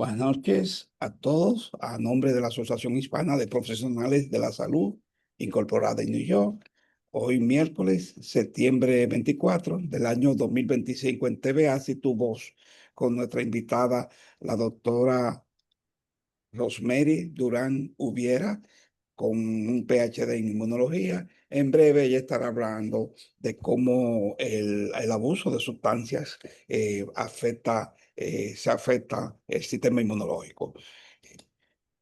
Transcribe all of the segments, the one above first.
Buenas noches a todos, a nombre de la Asociación Hispana de Profesionales de la Salud, incorporada en New York. Hoy miércoles, septiembre 24 del año 2025 en TVA, y tu voz, con nuestra invitada, la doctora Rosemary Durán Ubiera, con un PhD en inmunología. En breve ella estará hablando de cómo el abuso de sustancias se afecta el sistema inmunológico.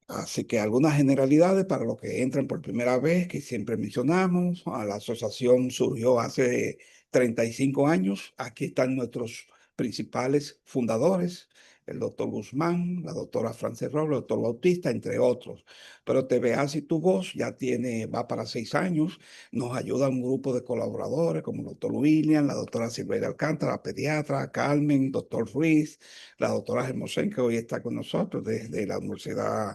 Así que algunas generalidades para los que entran por primera vez, que siempre mencionamos. La asociación surgió hace 35 años. Aquí están nuestros principales fundadores, el doctor Guzmán, la doctora Frances Robles, el doctor Bautista, entre otros. Pero Te Veas y Tu Voz va para 6 años. Nos ayuda un grupo de colaboradores como el doctor William, la doctora Silveira Alcántara, la pediatra, Carmen, doctor Ruiz, la doctora Hermosén, que hoy está con nosotros desde la Universidad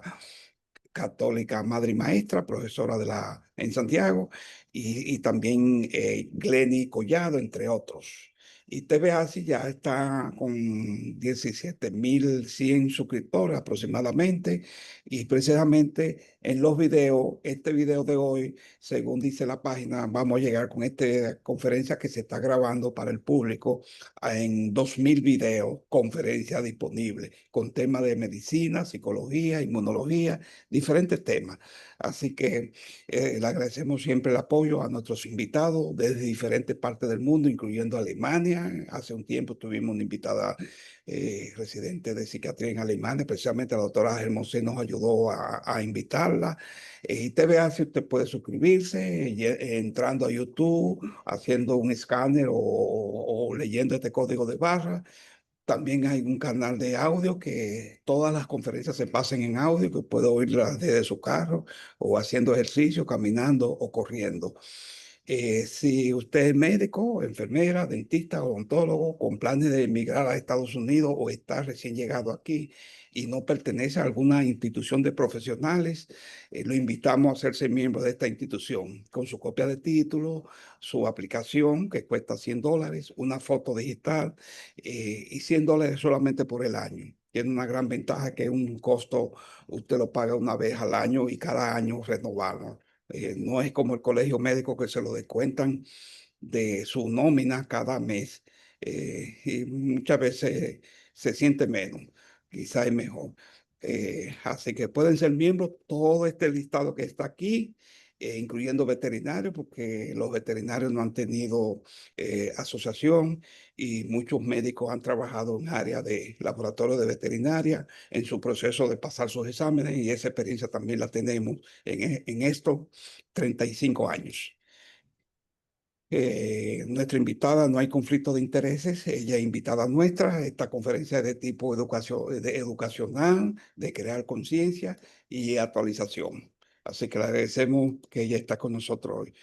Católica Madre y Maestra, profesora en Santiago, y también Glenny Collado, entre otros. Y TV Así ya está con 17.100 suscriptores aproximadamente, y precisamente en los videos, este video de hoy, según dice la página, vamos a llegar con esta conferencia que se está grabando para el público en 2.000 videos, conferencia disponible con temas de medicina, psicología, inmunología, diferentes temas. Así que le agradecemos siempre el apoyo a nuestros invitados desde diferentes partes del mundo, incluyendo Alemania. Hace un tiempo tuvimos una invitada residente de psiquiatría en Alemania, precisamente la doctora Hermosé nos ayudó a invitarla. Y TVA, si usted puede suscribirse entrando a YouTube, haciendo un escáner o leyendo este código de barra. También hay un canal de audio que todas las conferencias se pasen en audio, que puede oírlas desde su carro o haciendo ejercicio, caminando o corriendo. Si usted es médico, enfermera, dentista, odontólogo, con planes de emigrar a Estados Unidos o está recién llegado aquí y no pertenece a alguna institución de profesionales, lo invitamos a hacerse miembro de esta institución con su copia de título, su aplicación que cuesta $100, una foto digital y $100 solamente por el año. Tiene una gran ventaja que es un costo, usted lo paga una vez al año y cada año renovarlo. No es como el colegio médico que se lo descuentan de su nómina cada mes, y muchas veces se siente menos, quizá es mejor. Así que pueden ser miembros todo este listado que está aquí, incluyendo veterinarios, porque los veterinarios no han tenido asociación y muchos médicos han trabajado en área de laboratorio de veterinaria en su proceso de pasar sus exámenes, y esa experiencia también la tenemos en estos 35 años. Nuestra invitada, no hay conflicto de intereses, ella es invitada nuestra. Esta conferencia es de tipo educacional, de crear conciencia y actualización. Así que le agradecemos que ella está con nosotros hoy.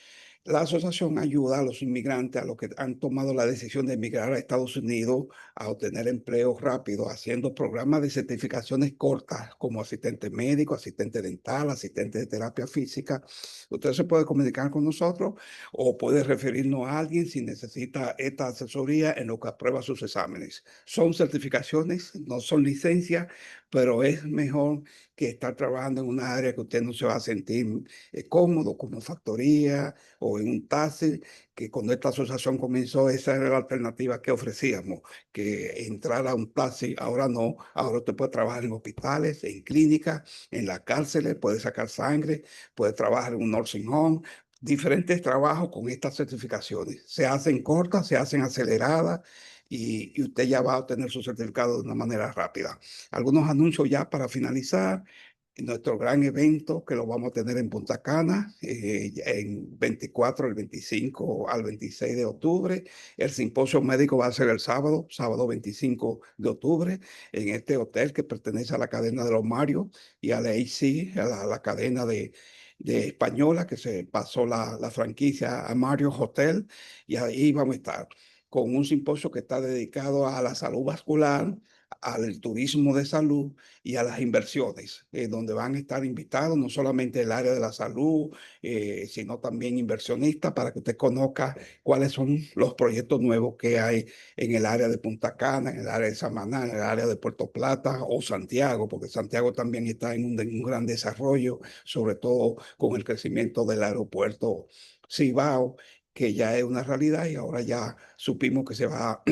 La asociación ayuda a los inmigrantes, a los que han tomado la decisión de emigrar a Estados Unidos, a obtener empleo rápido, haciendo programas de certificaciones cortas como asistente médico, asistente dental, asistente de terapia física. Usted se puede comunicar con nosotros o puede referirnos a alguien si necesita esta asesoría en lo que aprueba sus exámenes. Son certificaciones, no son licencias, pero es mejor que estar trabajando en una área que usted no se va a sentir cómodo, como factoría o en un taxi, que cuando esta asociación comenzó, esa era la alternativa que ofrecíamos, que entrar a un taxi. Ahora no, ahora usted puede trabajar en hospitales, en clínicas, en las cárceles, puede sacar sangre, puede trabajar en un nursing home, diferentes trabajos con estas certificaciones. Se hacen cortas, se hacen aceleradas, y usted ya va a obtener su certificado de una manera rápida. Algunos anuncios ya para finalizar. Nuestro gran evento que lo vamos a tener en Punta Cana, en 24, el 25 al 26 de octubre. El simposio médico va a ser el sábado 25 de octubre, en este hotel que pertenece a la cadena de los Mario y a la AC, a la cadena de española, que se pasó la franquicia a Mario Hotel, y ahí vamos a estar con un simposio que está dedicado a la salud vascular, al turismo de salud y a las inversiones, donde van a estar invitados no solamente el área de la salud, sino también inversionistas para que usted conozca cuáles son los proyectos nuevos que hay en el área de Punta Cana, en el área de Samaná, en el área de Puerto Plata o Santiago, porque Santiago también está en un gran desarrollo, sobre todo con el crecimiento del aeropuerto Cibao, que ya es una realidad y ahora ya supimos que se va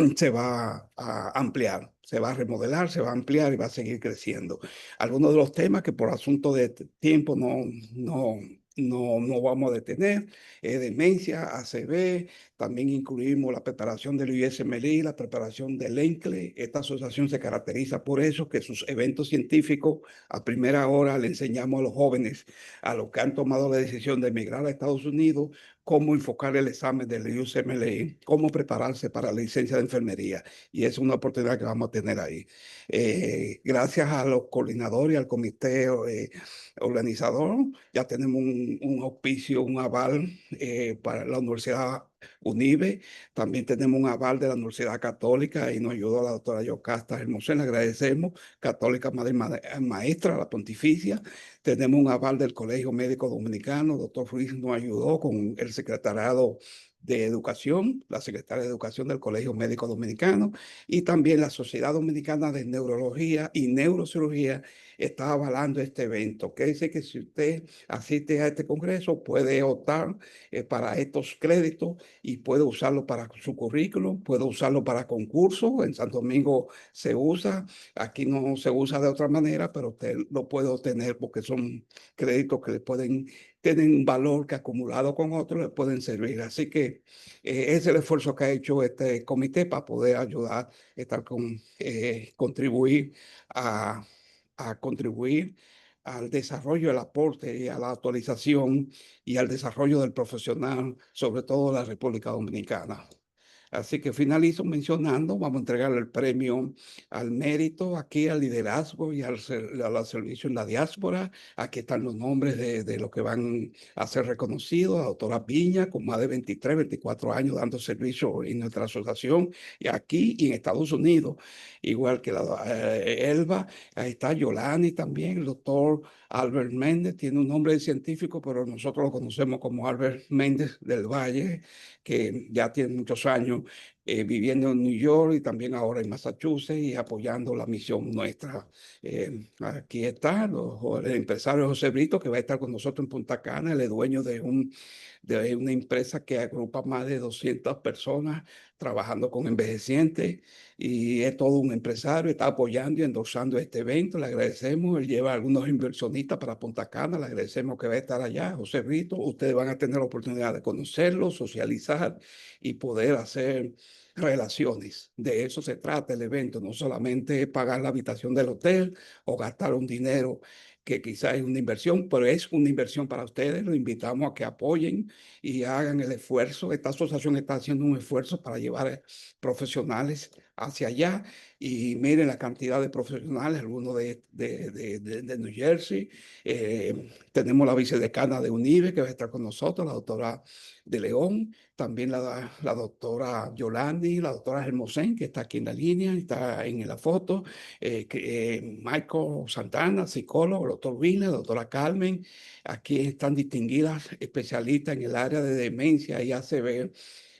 a ampliar, se va a remodelar, se va a ampliar y va a seguir creciendo. Algunos de los temas que por asunto de tiempo no vamos a detener, demencia, ACV, también incluimos la preparación del USMLE, la preparación del ENCLE. Esta asociación se caracteriza por eso, que sus eventos científicos a primera hora le enseñamos a los jóvenes, a los que han tomado la decisión de emigrar a Estados Unidos, cómo enfocar el examen del USMLE, cómo prepararse para la licencia de enfermería. Y es una oportunidad que vamos a tener ahí. Gracias a los coordinadores y al comité organizador, ya tenemos un auspicio, un aval para la Universidad UNIBE. También tenemos un aval de la Universidad Católica y nos ayudó la doctora Yocasta Hermosén, le agradecemos. Católica Madre Maestra, la Pontificia. Tenemos un aval del Colegio Médico Dominicano, doctor Ruiz nos ayudó con el secretariado de Educación, la secretaria de Educación del Colegio Médico Dominicano y también la Sociedad Dominicana de Neurología y Neurocirugía está avalando este evento. Que dice que si usted asiste a este congreso puede optar para estos créditos y puede usarlo para su currículum, puede usarlo para concursos. En Santo Domingo se usa, aquí no se usa de otra manera, pero usted lo puede obtener porque son créditos que le pueden tienen un valor que acumulado con otros le pueden servir. Así que es el esfuerzo que ha hecho este comité para poder ayudar, estar contribuir a, a contribuir al desarrollo, al aporte y a la actualización y al desarrollo del profesional, sobre todo en la República Dominicana. Así que finalizo mencionando, vamos a entregarle el premio al mérito, aquí al liderazgo y al servicio en la diáspora. Aquí están los nombres de los que van a ser reconocidos. La doctora Piña, con más de 23, 24 años dando servicio en nuestra asociación, y aquí y en Estados Unidos, igual que la Elba. Ahí está Yolani también, el doctor Albert Méndez, tiene un nombre científico, pero nosotros lo conocemos como Albert Méndez del Valle, que ya tiene muchos años viviendo en New York y también ahora en Massachusetts y apoyando la misión nuestra. Aquí está el empresario José Brito, que va a estar con nosotros en Punta Cana, él es dueño de una empresa que agrupa más de 200 personas trabajando con envejecientes y es todo un empresario, está apoyando y endorsando este evento, le agradecemos, él lleva a algunos inversionistas para Punta Cana, le agradecemos que va a estar allá, José Brito, ustedes van a tener la oportunidad de conocerlo, socializar y poder hacer relaciones. De eso se trata el evento, no solamente pagar la habitación del hotel o gastar un dinero que quizás es una inversión, pero es una inversión para ustedes. Los invitamos a que apoyen y hagan el esfuerzo. Esta asociación está haciendo un esfuerzo para llevar profesionales hacia allá y miren la cantidad de profesionales, algunos de New Jersey. Tenemos la vicedecana de UNIBE que va a estar con nosotros, la doctora de León, también la doctora Yolandi, la doctora Hermosén, que está aquí en la línea, está en la foto, Michael Santana, psicólogo, el doctor Vina, la doctora Carmen, aquí están distinguidas especialistas en el área de demencia y ACV,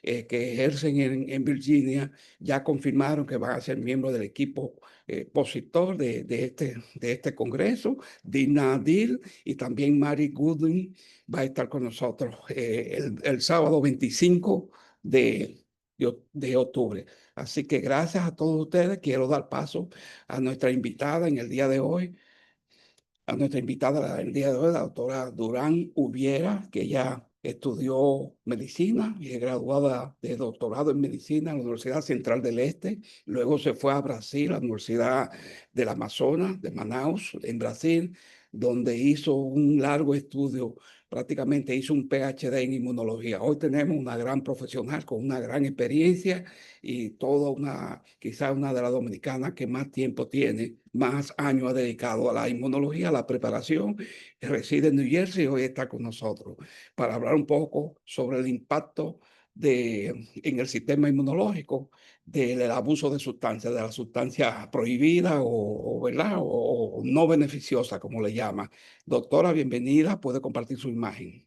que ejercen en Virginia, ya confirmaron que van a ser miembros del equipo positor de este congreso. Dina Dil y también Mary Goodwin va a estar con nosotros el sábado 25 de octubre. Así que gracias a todos ustedes. Quiero dar paso a nuestra invitada en el día de hoy, a nuestra invitada el día de hoy, la doctora Durán Ubiera, que ya estudió medicina y es graduada de doctorado en medicina en la Universidad Central del Este. Luego se fue a Brasil, a la Universidad del Amazonas, de Manaus, en Brasil, donde hizo un largo estudio, prácticamente hizo un PhD en inmunología. Hoy tenemos una gran profesional con una gran experiencia y quizás una de las dominicanas que más tiempo tiene, más años ha dedicado a la inmunología, a la preparación. Reside en New Jersey y hoy está con nosotros para hablar un poco sobre el impacto en el sistema inmunológico del abuso de sustancias, de las sustancias prohibidas ¿verdad? O no beneficiosas, como le llaman. Doctora, bienvenida, puede compartir su imagen.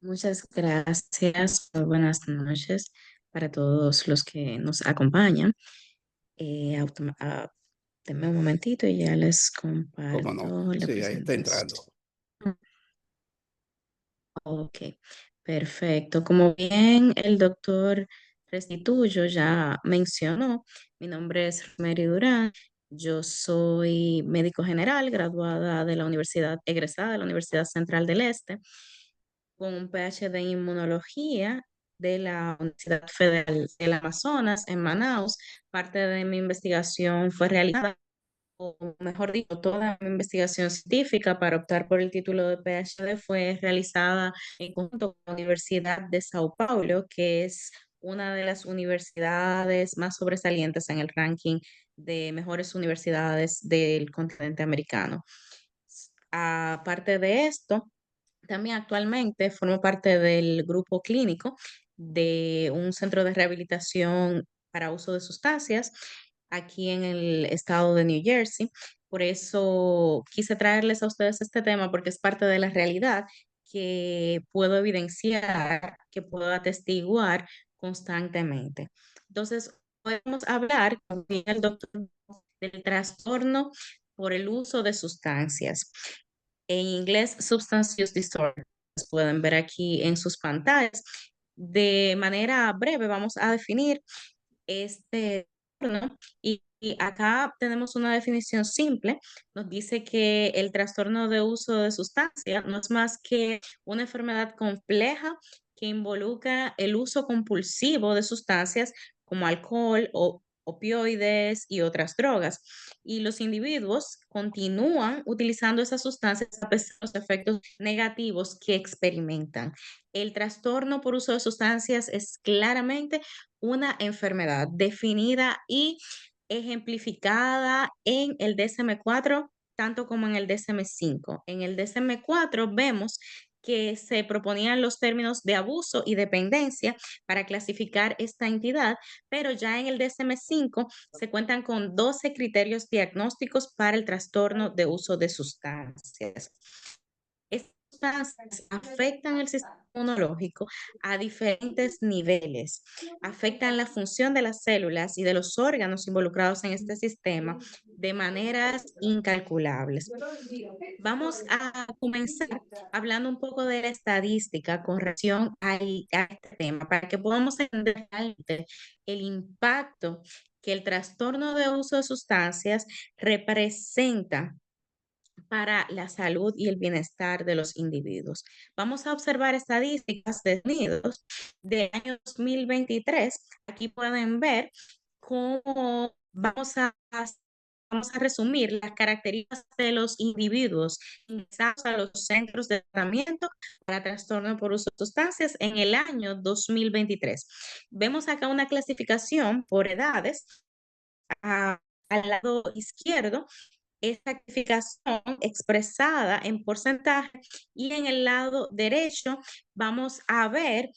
Muchas gracias. Muy buenas noches para todos los que nos acompañan. Denme un momentito y ya les ¿Cómo no? comparto la Sí, ahí está presentación. entrando. Ok, perfecto. Como bien el doctor Restituyo ya mencionó, mi nombre es Mary Durán. Yo soy médico general, graduada de la Universidad, egresada de la Universidad Central del Este, con un PhD en inmunología de la Universidad Federal del Amazonas en Manaus. Parte de mi investigación fue realizada, o mejor dicho, toda mi investigación científica para optar por el título de PhD fue realizada en conjunto con la Universidad de Sao Paulo, que es una de las universidades más sobresalientes en el ranking de mejores universidades del continente americano. Aparte de esto, también actualmente formo parte del grupo clínico de un centro de rehabilitación para uso de sustancias aquí en el estado de New Jersey. Por eso quise traerles a ustedes este tema porque es parte de la realidad que puedo evidenciar, que puedo atestiguar constantemente. Entonces, podemos hablar con el doctor del trastorno por el uso de sustancias. En inglés, Substance Use Disorder. Pueden ver aquí en sus pantallas. De manera breve, vamos a definir este trastorno y acá tenemos una definición simple. Nos dice que el trastorno de uso de sustancia no es más que una enfermedad compleja que involucra el uso compulsivo de sustancias como alcohol o opioides y otras drogas. Y los individuos continúan utilizando esas sustancias a pesar de los efectos negativos que experimentan. El trastorno por uso de sustancias es claramente una enfermedad definida y ejemplificada en el DSM-4, tanto como en el DSM-5. En el DSM-4 vemos que se proponían los términos de abuso y dependencia para clasificar esta entidad, pero ya en el DSM-5 se cuentan con 12 criterios diagnósticos para el trastorno de uso de sustancias. Estas sustancias afectan el sistema inmunológico a diferentes niveles, afectan la función de las células y de los órganos involucrados en este sistema de maneras incalculables. Vamos a comenzar hablando un poco de la estadística con relación a este tema, para que podamos entender realmente el impacto que el trastorno de uso de sustancias representa para la salud y el bienestar de los individuos. Vamos a observar estadísticas de Estados Unidos del año 2023. Aquí pueden ver cómo vamos a resumir las características de los individuos ingresados a los centros de tratamiento para trastorno por uso de sustancias en el año 2023. Vemos acá una clasificación por edades. Al lado izquierdo, esta clasificación expresada en porcentaje, y en el lado derecho vamos a ver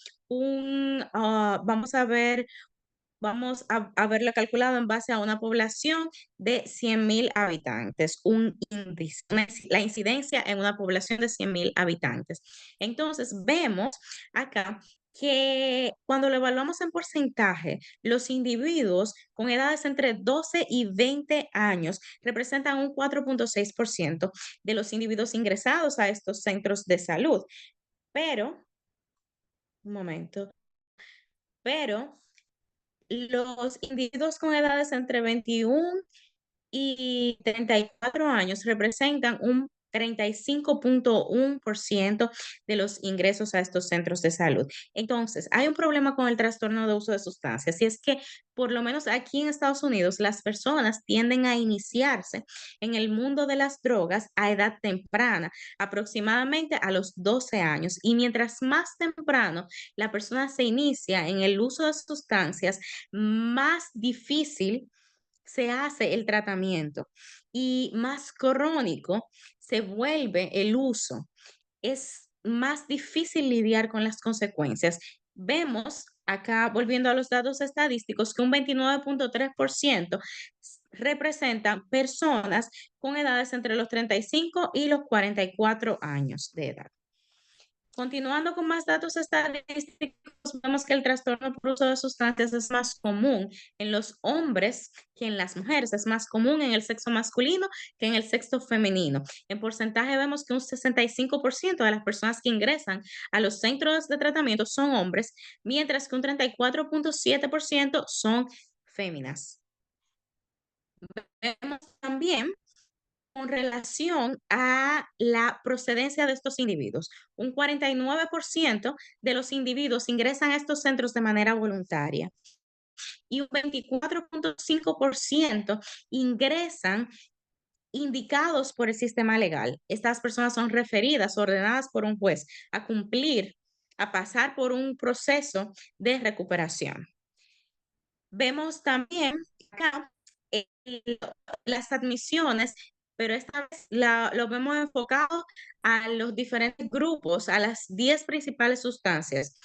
vamos a verlo calculado en base a una población de 100.000 habitantes, un índice, la incidencia en una población de 100.000 habitantes. Entonces, vemos acá que cuando lo evaluamos en porcentaje, los individuos con edades entre 12 y 20 años representan un 4,6% de los individuos ingresados a estos centros de salud. Pero, un momento, pero los individuos con edades entre 21 y 34 años representan un 35,1% de los ingresos a estos centros de salud. Entonces, hay un problema con el trastorno de uso de sustancias, y es que por lo menos aquí en Estados Unidos las personas tienden a iniciarse en el mundo de las drogas a edad temprana, aproximadamente a los 12 años, y mientras más temprano la persona se inicia en el uso de sustancias, más difícil se hace el tratamiento y más crónico se vuelve el uso. Es más difícil lidiar con las consecuencias. Vemos acá, volviendo a los datos estadísticos, que un 29.3% representan personas con edades entre los 35 y los 44 años de edad. Continuando con más datos estadísticos, vemos que el trastorno por uso de sustancias es más común en los hombres que en las mujeres, es más común en el sexo masculino que en el sexo femenino. En porcentaje vemos que un 65% de las personas que ingresan a los centros de tratamiento son hombres, mientras que un 34.7% son féminas. Vemos también con relación a la procedencia de estos individuos. Un 49% de los individuos ingresan a estos centros de manera voluntaria y un 24.5% ingresan indicados por el sistema legal. Estas personas son referidas, ordenadas por un juez a cumplir, a pasar por un proceso de recuperación. Vemos también acá el- las admisiones, pero esta vez lo vemos enfocado a los diferentes grupos, a las 10 principales sustancias.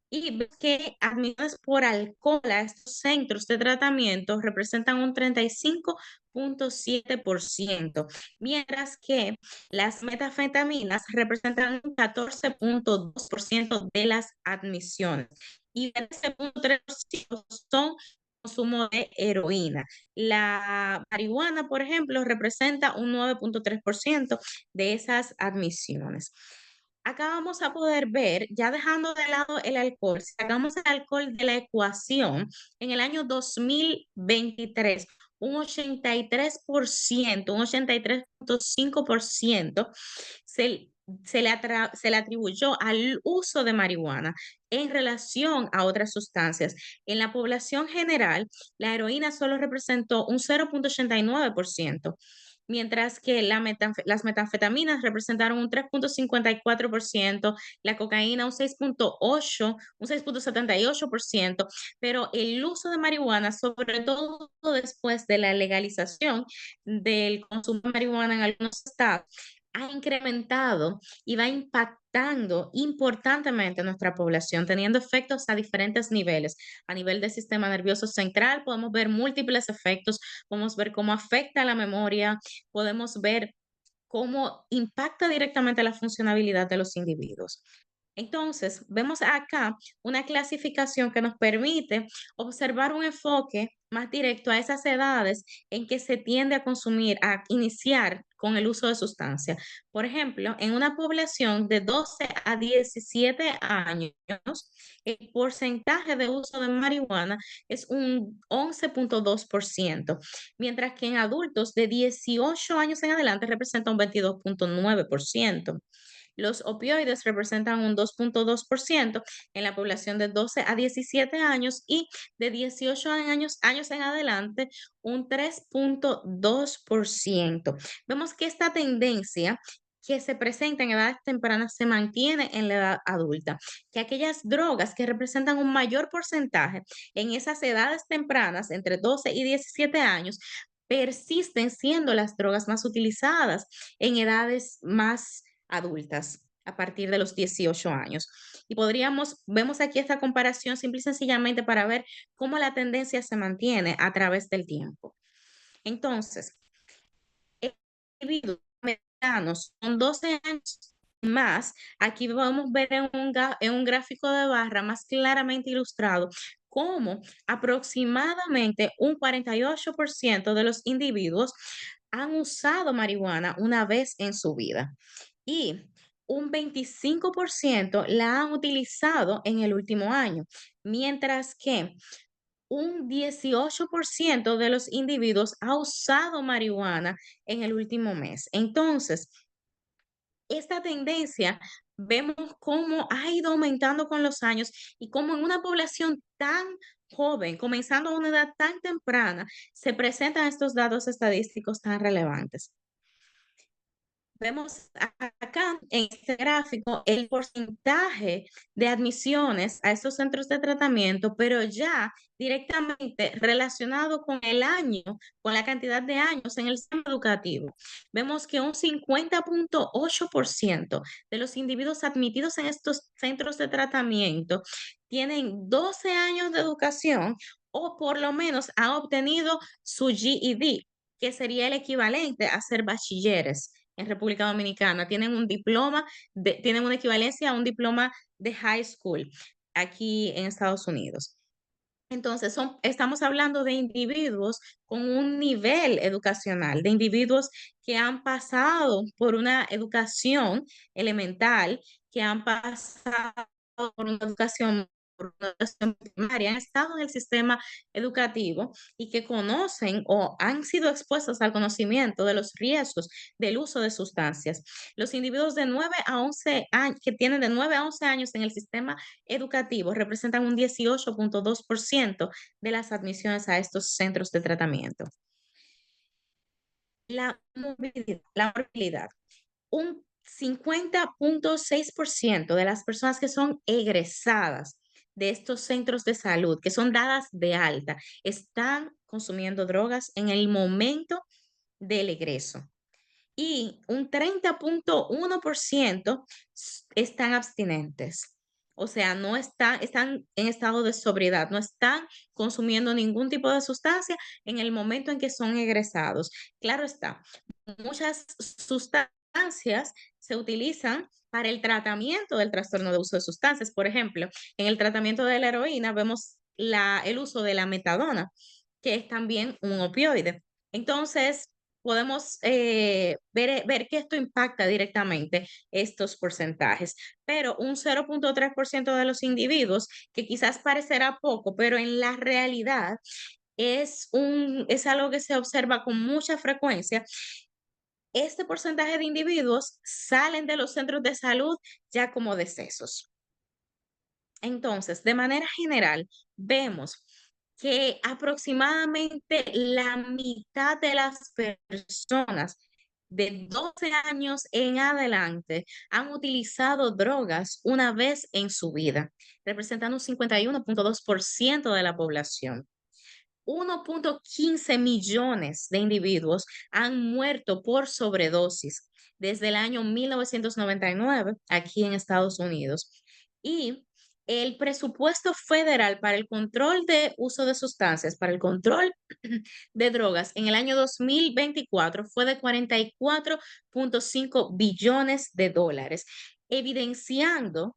Y vemos que admisiones por alcohol a estos centros de tratamiento representan un 35.7%, mientras que las metanfetaminas representan un 14.2% de las admisiones. Y 13.3% son consumo de heroína. La marihuana, por ejemplo, representa un 9.3% de esas admisiones. Acá vamos a poder ver, ya dejando de lado el alcohol, si sacamos el alcohol de la ecuación, en el año 2023, un 83%, un 83.5% se, se le atribuyó al uso de marihuana en relación a otras sustancias. En la población general, la heroína solo representó un 0.89%, mientras que las metanfetaminas representaron un 3.54%, la cocaína un 6.78%, pero el uso de marihuana, sobre todo después de la legalización del consumo de marihuana en algunos estados, ha incrementado y va impactando importantemente a nuestra población, teniendo efectos a diferentes niveles. A nivel del sistema nervioso central, podemos ver múltiples efectos, podemos ver cómo afecta a la memoria, podemos ver cómo impacta directamente la funcionalidad de los individuos. Entonces, vemos acá una clasificación que nos permite observar un enfoque más directo a esas edades en que se tiende a consumir, a iniciar con el uso de sustancias. Por ejemplo, en una población de 12 a 17 años, el porcentaje de uso de marihuana es un 11.2%, mientras que en adultos de 18 años en adelante representa un 22.9%. Los opioides representan un 2.2% en la población de 12 a 17 años y de 18 años en adelante un 3.2%. Vemos que esta tendencia que se presenta en edades tempranas se mantiene en la edad adulta, que aquellas drogas que representan un mayor porcentaje en esas edades tempranas, entre 12 y 17 años, persisten siendo las drogas más utilizadas en edades más adultas a partir de los 18 años. Y vemos aquí esta comparación simple y sencillamente para ver cómo la tendencia se mantiene a través del tiempo. Entonces, individuos medianos con 12 años más, aquí podemos ver en un gráfico de barra más claramente ilustrado cómo aproximadamente un 48% de los individuos han usado marihuana una vez en su vida y un 25% la han utilizado en el último año, mientras que un 18% de los individuos ha usado marihuana en el último mes. Entonces, esta tendencia vemos cómo ha ido aumentando con los años y cómo en una población tan joven, comenzando a una edad tan temprana, se presentan estos datos estadísticos tan relevantes. Vemos acá en este gráfico el porcentaje de admisiones a estos centros de tratamiento, pero ya directamente relacionado con el año, con la cantidad de años en el sistema educativo. Vemos que un 50,8% de los individuos admitidos en estos centros de tratamiento tienen 12 años de educación o por lo menos han obtenido su GED, que sería el equivalente a ser bachilleres en República Dominicana. Tienen un diploma, tienen una equivalencia a un diploma de high school aquí en Estados Unidos. Entonces, estamos hablando de individuos con un nivel educacional, de individuos que han pasado por una educación elemental, que han pasado por una educación primaria, han estado en el sistema educativo y que conocen o han sido expuestos al conocimiento de los riesgos del uso de sustancias. Los individuos de 9 a 11 años, que tienen de 9 a 11 años en el sistema educativos representan un 18,2% de las admisiones a estos centros de tratamiento. La movilidad. Un 50,6% de las personas que son egresadas de estos centros de salud, que son dadas de alta, están consumiendo drogas en el momento del egreso y un 30,1% están abstinentes. O sea, no están en estado de sobriedad, no están consumiendo ningún tipo de sustancia en el momento en que son egresados. Claro está, muchas sustancias se utilizan para el tratamiento del trastorno de uso de sustancias. Por ejemplo, en el tratamiento de la heroína vemos el uso de la metadona, que es también un opioide. Entonces, podemos ver que esto impacta directamente estos porcentajes, pero un 0,3% de los individuos, que quizás parecerá poco, pero en la realidad es algo que se observa con mucha frecuencia. Este porcentaje de individuos salen de los centros de salud ya como decesos. Entonces, de manera general, vemos que aproximadamente la mitad de las personas de 12 años en adelante han utilizado drogas una vez en su vida, representando un 51,2% de la población. 1,15 millones de individuos han muerto por sobredosis desde el año 1999 aquí en Estados Unidos. Y el presupuesto federal para el control de uso de sustancias, para el control de drogas en el año 2024 fue de 44,5 billones de dólares, evidenciando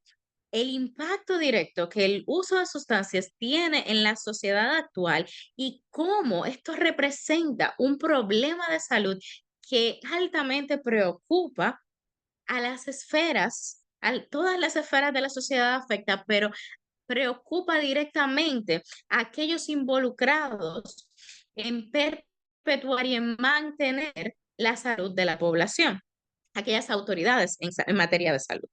el impacto directo que el uso de sustancias tiene en la sociedad actual y cómo esto representa un problema de salud que altamente preocupa a las esferas, a todas las esferas de la sociedad afecta, pero preocupa directamente a aquellos involucrados en perpetuar y en mantener la salud de la población, aquellas autoridades en materia de salud.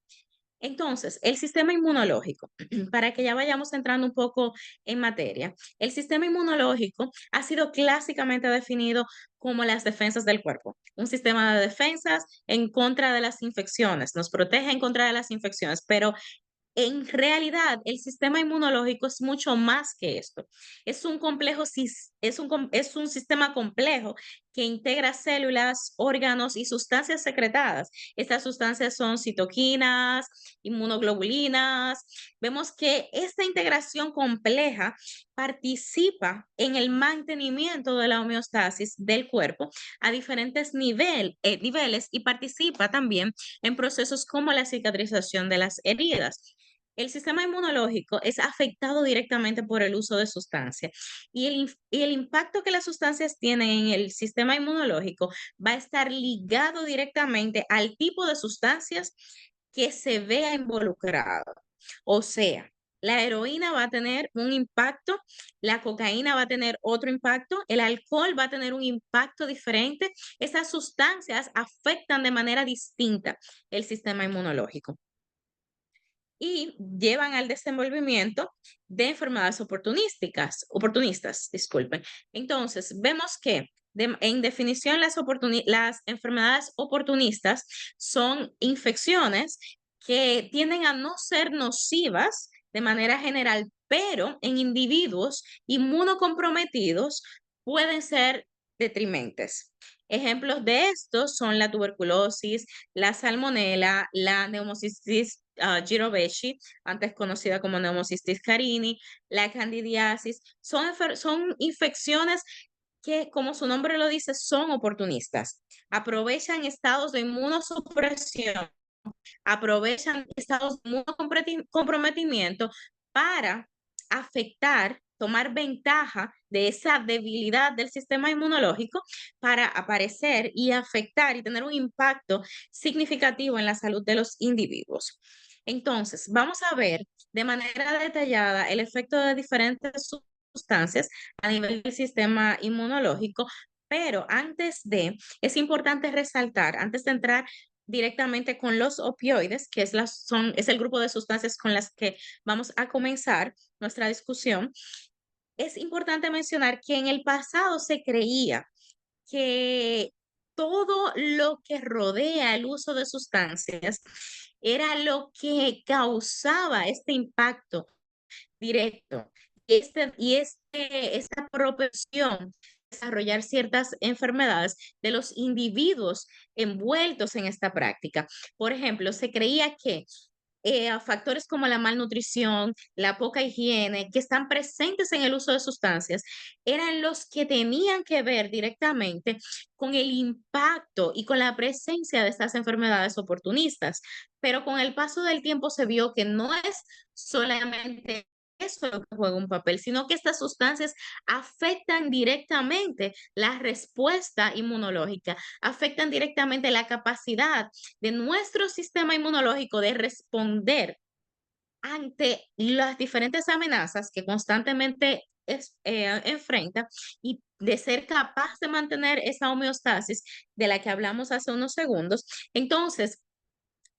Entonces, el sistema inmunológico, para que ya vayamos entrando un poco en materia, el sistema inmunológico ha sido clásicamente definido como las defensas del cuerpo, un sistema de defensas en contra de las infecciones, nos protege en contra de las infecciones, pero en realidad, el sistema inmunológico es mucho más que esto. Es un sistema complejo que integra células, órganos y sustancias secretadas. Estas sustancias son citoquinas, inmunoglobulinas. Vemos que esta integración compleja participa en el mantenimiento de la homeostasis del cuerpo a diferentes niveles y participa también en procesos como la cicatrización de las heridas. El sistema inmunológico es afectado directamente por el uso de sustancias y el impacto que las sustancias tienen en el sistema inmunológico va a estar ligado directamente al tipo de sustancias que se vea involucrado. O sea, la heroína va a tener un impacto, la cocaína va a tener otro impacto, el alcohol va a tener un impacto diferente. Esas sustancias afectan de manera distinta el sistema inmunológico y llevan al desenvolvimiento de enfermedades oportunistas, disculpen. Entonces, vemos que En definición, las enfermedades oportunistas son infecciones que tienden a no ser nocivas de manera general, pero en individuos inmunocomprometidos pueden ser detrimentes. Ejemplos de estos son la tuberculosis, la salmonela, la Pneumocystis jirovecii, antes conocida como Pneumocystis carini, la candidiasis. Son infecciones que, como su nombre lo dice, son oportunistas. Aprovechan estados de inmunosupresión, aprovechan estados de comprometimiento para afectar, tomar ventaja de esa debilidad del sistema inmunológico para aparecer y afectar y tener un impacto significativo en la salud de los individuos. Entonces, vamos a ver de manera detallada el efecto de diferentes sustancias a nivel del sistema inmunológico, pero es importante resaltar, antes de entrar directamente con los opioides, que es el grupo de sustancias con las que vamos a comenzar nuestra discusión, es importante mencionar que en el pasado se creía que todo lo que rodea el uso de sustancias era lo que causaba este impacto directo. Esta propensión a desarrollar ciertas enfermedades de los individuos envueltos en esta práctica. Por ejemplo, se creía que a factores como la malnutrición, la poca higiene, que están presentes en el uso de sustancias, eran los que tenían que ver directamente con el impacto y con la presencia de estas enfermedades oportunistas. Pero con el paso del tiempo se vio que no es solamente eso lo que juega un papel, sino que estas sustancias afectan directamente la respuesta inmunológica, afectan directamente la capacidad de nuestro sistema inmunológico de responder ante las diferentes amenazas que constantemente enfrenta y de ser capaz de mantener esa homeostasis de la que hablamos hace unos segundos. Entonces,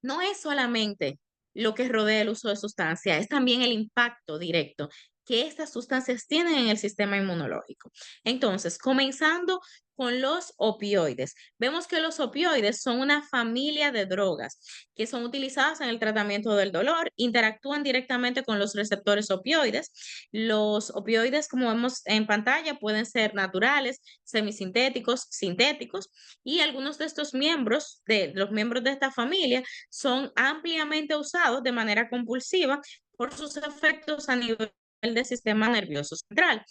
no es solamente lo que rodea el uso de sustancias, es también el impacto directo que estas sustancias tienen en el sistema inmunológico. Entonces, comenzando con los opioides. Vemos que los opioides son una familia de drogas que son utilizadas en el tratamiento del dolor, interactúan directamente con los receptores opioides. Los opioides, como vemos en pantalla, pueden ser naturales, semisintéticos, sintéticos, y algunos de estos miembros, de los miembros de esta familia, son ampliamente usados de manera compulsiva por sus efectos a nivel del sistema nervioso central.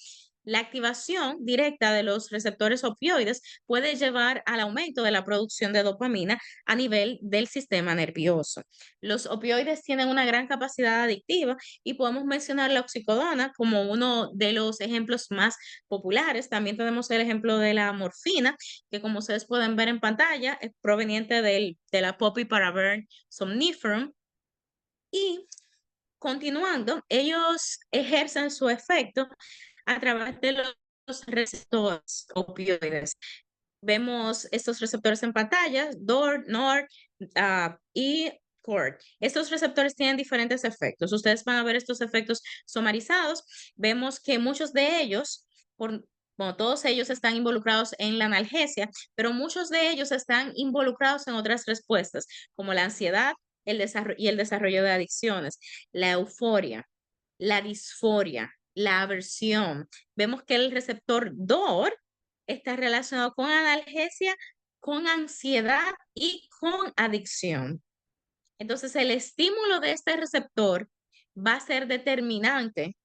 La activación directa de los receptores opioides puede llevar al aumento de la producción de dopamina a nivel del sistema nervioso. Los opioides tienen una gran capacidad adictiva y podemos mencionar la oxicodona como uno de los ejemplos más populares. También tenemos el ejemplo de la morfina, que como ustedes pueden ver en pantalla, es proveniente de la Poppy Paraburn somniferum. Y continuando, ellos ejercen su efecto a través de los receptores opioides. Vemos estos receptores en pantalla, DOR, NOR y CORD. Estos receptores tienen diferentes efectos. Ustedes van a ver estos efectos somatizados. Vemos que muchos de ellos, bueno, todos ellos están involucrados en la analgesia, pero muchos de ellos están involucrados en otras respuestas, como la ansiedad y el desarrollo de adicciones, la euforia, la disforia, la aversión. Vemos que el receptor DOR está relacionado con analgesia, con ansiedad y con adicción. Entonces, el estímulo de este receptor va a ser determinante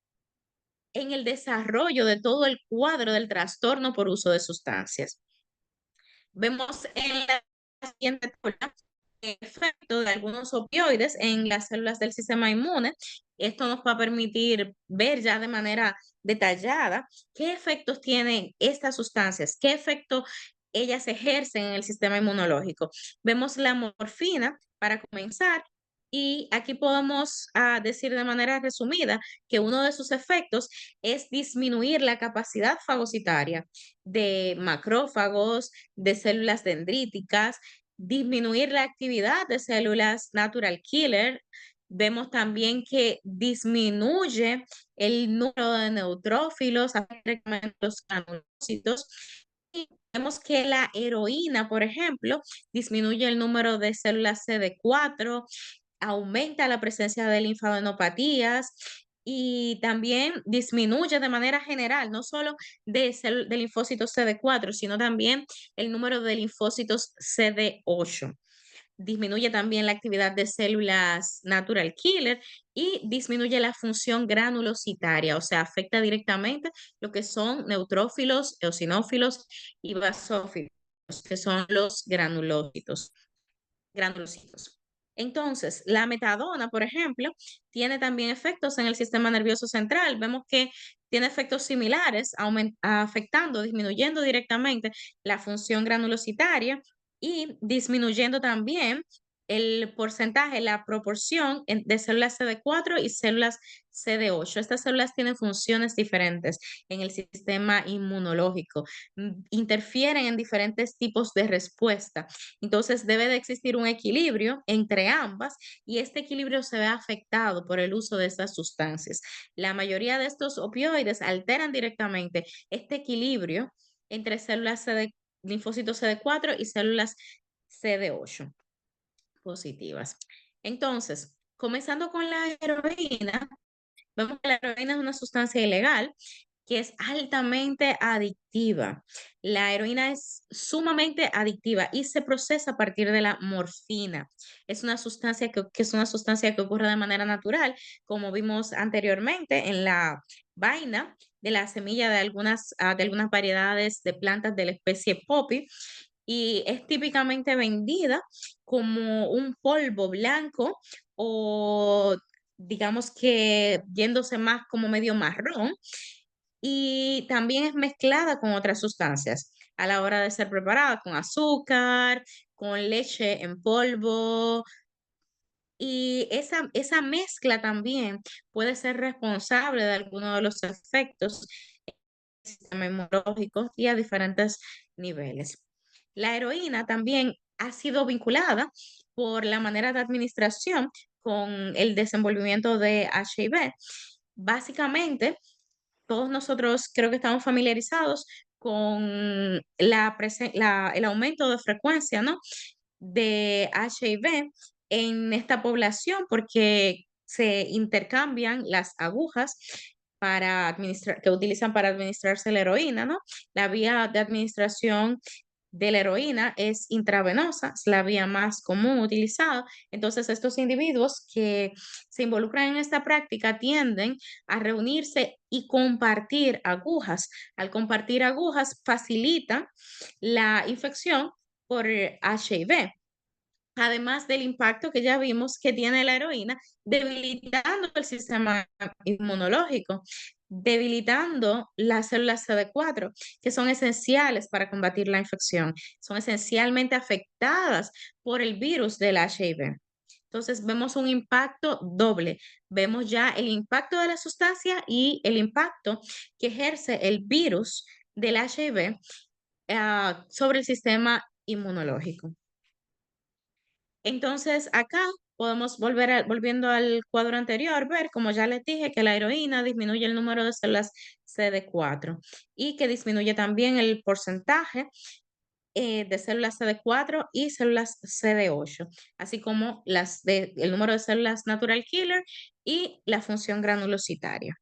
en el desarrollo de todo el cuadro del trastorno por uso de sustancias. Vemos en la siguiente tabla el efecto de algunos opioides en las células del sistema inmune. Esto nos va a permitir ver ya de manera detallada qué efectos tienen estas sustancias, qué efecto ellas ejercen en el sistema inmunológico. Vemos la morfina para comenzar y aquí podemos decir de manera resumida que uno de sus efectos es disminuir la capacidad fagocitaria de macrófagos, de células dendríticas, disminuir la actividad de células natural killer. Vemos también que disminuye el número de neutrófilos, afecta los granulocitos y vemos que la heroína, por ejemplo, disminuye el número de células CD4, aumenta la presencia de linfadenopatías y también disminuye de manera general, no solo de linfocitos CD4, sino también el número de linfocitos CD8. Disminuye también la actividad de células natural killer y disminuye la función granulocitaria, o sea, afecta directamente lo que son neutrófilos, eosinófilos y basófilos, que son los granulocitos. Entonces, la metadona, por ejemplo, tiene también efectos en el sistema nervioso central. Vemos que tiene efectos similares, afectando, disminuyendo directamente la función granulocitaria y disminuyendo también el porcentaje, la proporción de células CD4 y células CD8. Estas células tienen funciones diferentes en el sistema inmunológico, interfieren en diferentes tipos de respuesta. Entonces debe de existir un equilibrio entre ambas y este equilibrio se ve afectado por el uso de estas sustancias. La mayoría de estos opioides alteran directamente este equilibrio entre células linfocitos CD4 y células CD8 positivas. Entonces, comenzando con la heroína, vemos que la heroína es una sustancia ilegal que es altamente adictiva. La heroína es sumamente adictiva y se procesa a partir de la morfina. Es una sustancia que es una sustancia que ocurre de manera natural, como vimos anteriormente en la vaina de la semilla de algunas variedades de plantas de la especie poppy y es típicamente vendida como un polvo blanco o digamos que yéndose más como medio marrón y también es mezclada con otras sustancias a la hora de ser preparada, con azúcar, con leche en polvo. Y esa mezcla también puede ser responsable de algunos de los efectos del sistema inmunológico y a diferentes niveles. La heroína también ha sido vinculada por la manera de administración con el desenvolvimiento de HIV. Básicamente, todos nosotros creo que estamos familiarizados con el aumento de frecuencia, ¿no? De HIV en esta población porque se intercambian las agujas que utilizan para administrarse la heroína, ¿no? La vía de administración de la heroína es intravenosa, es la vía más común utilizada. Entonces, estos individuos que se involucran en esta práctica tienden a reunirse y compartir agujas. Al compartir agujas facilita la infección por HIV. Además del impacto que ya vimos que tiene la heroína, debilitando el sistema inmunológico, debilitando las células CD4, que son esenciales para combatir la infección, son esencialmente afectadas por el virus del HIV. Entonces vemos un impacto doble. Vemos ya el impacto de la sustancia y el impacto que ejerce el virus del HIV sobre el sistema inmunológico. Entonces, acá podemos volviendo al cuadro anterior, ver, como ya les dije, que la heroína disminuye el número de células CD4 y que disminuye también el porcentaje de células CD4 y células CD8, así como el número de células natural killer y la función granulocitaria.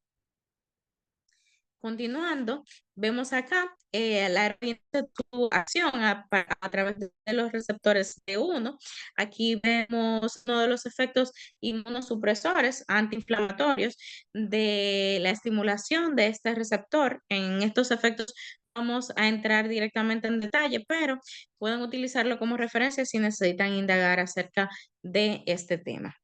Continuando, vemos acá la heroína de tu acción a través de los receptores T1. Aquí vemos uno de los efectos inmunosupresores antiinflamatorios de la estimulación de este receptor. En estos efectos vamos a entrar directamente en detalle, pero pueden utilizarlo como referencia si necesitan indagar acerca de este tema.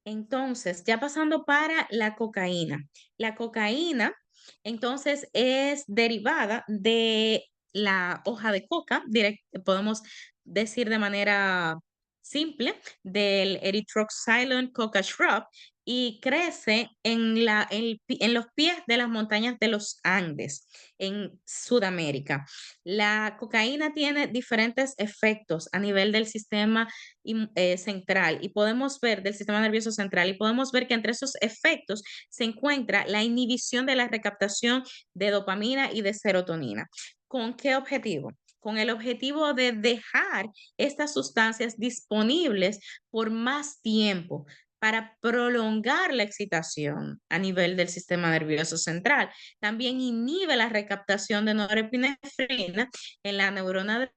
Entonces, ya pasando para la cocaína. La cocaína, entonces, es derivada de la hoja de coca, podemos decir de manera simple, del Erythroxylon coca shrub, y crece en los pies de las montañas de los Andes, en Sudamérica. La cocaína tiene diferentes efectos a nivel del sistema central y podemos ver del sistema nervioso central y podemos ver que entre esos efectos se encuentra la inhibición de la recaptación de dopamina y de serotonina. ¿Con qué objetivo? Con el objetivo de dejar estas sustancias disponibles por más tiempo para prolongar la excitación a nivel del sistema nervioso central. También inhibe la recaptación de norepinefrina en la neurona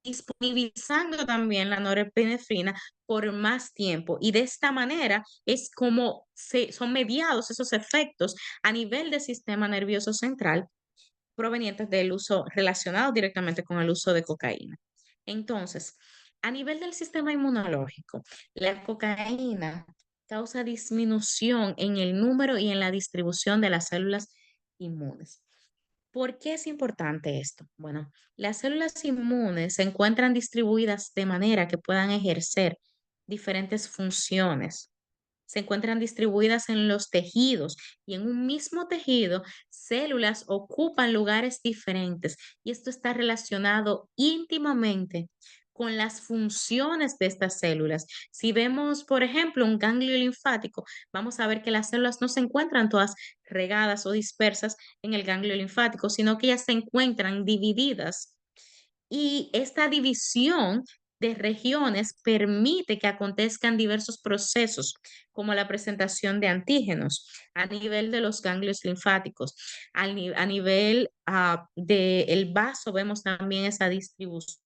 disponibilizando también la norepinefrina por más tiempo. Y de esta manera es como son mediados esos efectos a nivel del sistema nervioso central provenientes del uso relacionados directamente con el uso de cocaína. Entonces, a nivel del sistema inmunológico, la cocaína causa disminución en el número y en la distribución de las células inmunes. ¿Por qué es importante esto? Bueno, las células inmunes se encuentran distribuidas de manera que puedan ejercer diferentes funciones. Se encuentran distribuidas en los tejidos y en un mismo tejido, células ocupan lugares diferentes y esto está relacionado íntimamente con las funciones de estas células. Si vemos, por ejemplo, un ganglio linfático, vamos a ver que las células no se encuentran todas regadas o dispersas en el ganglio linfático, sino que ellas se encuentran divididas y esta división de regiones permite que acontezcan diversos procesos, como la presentación de antígenos a nivel de los ganglios linfáticos. A nivel del vaso vemos también esa distribución.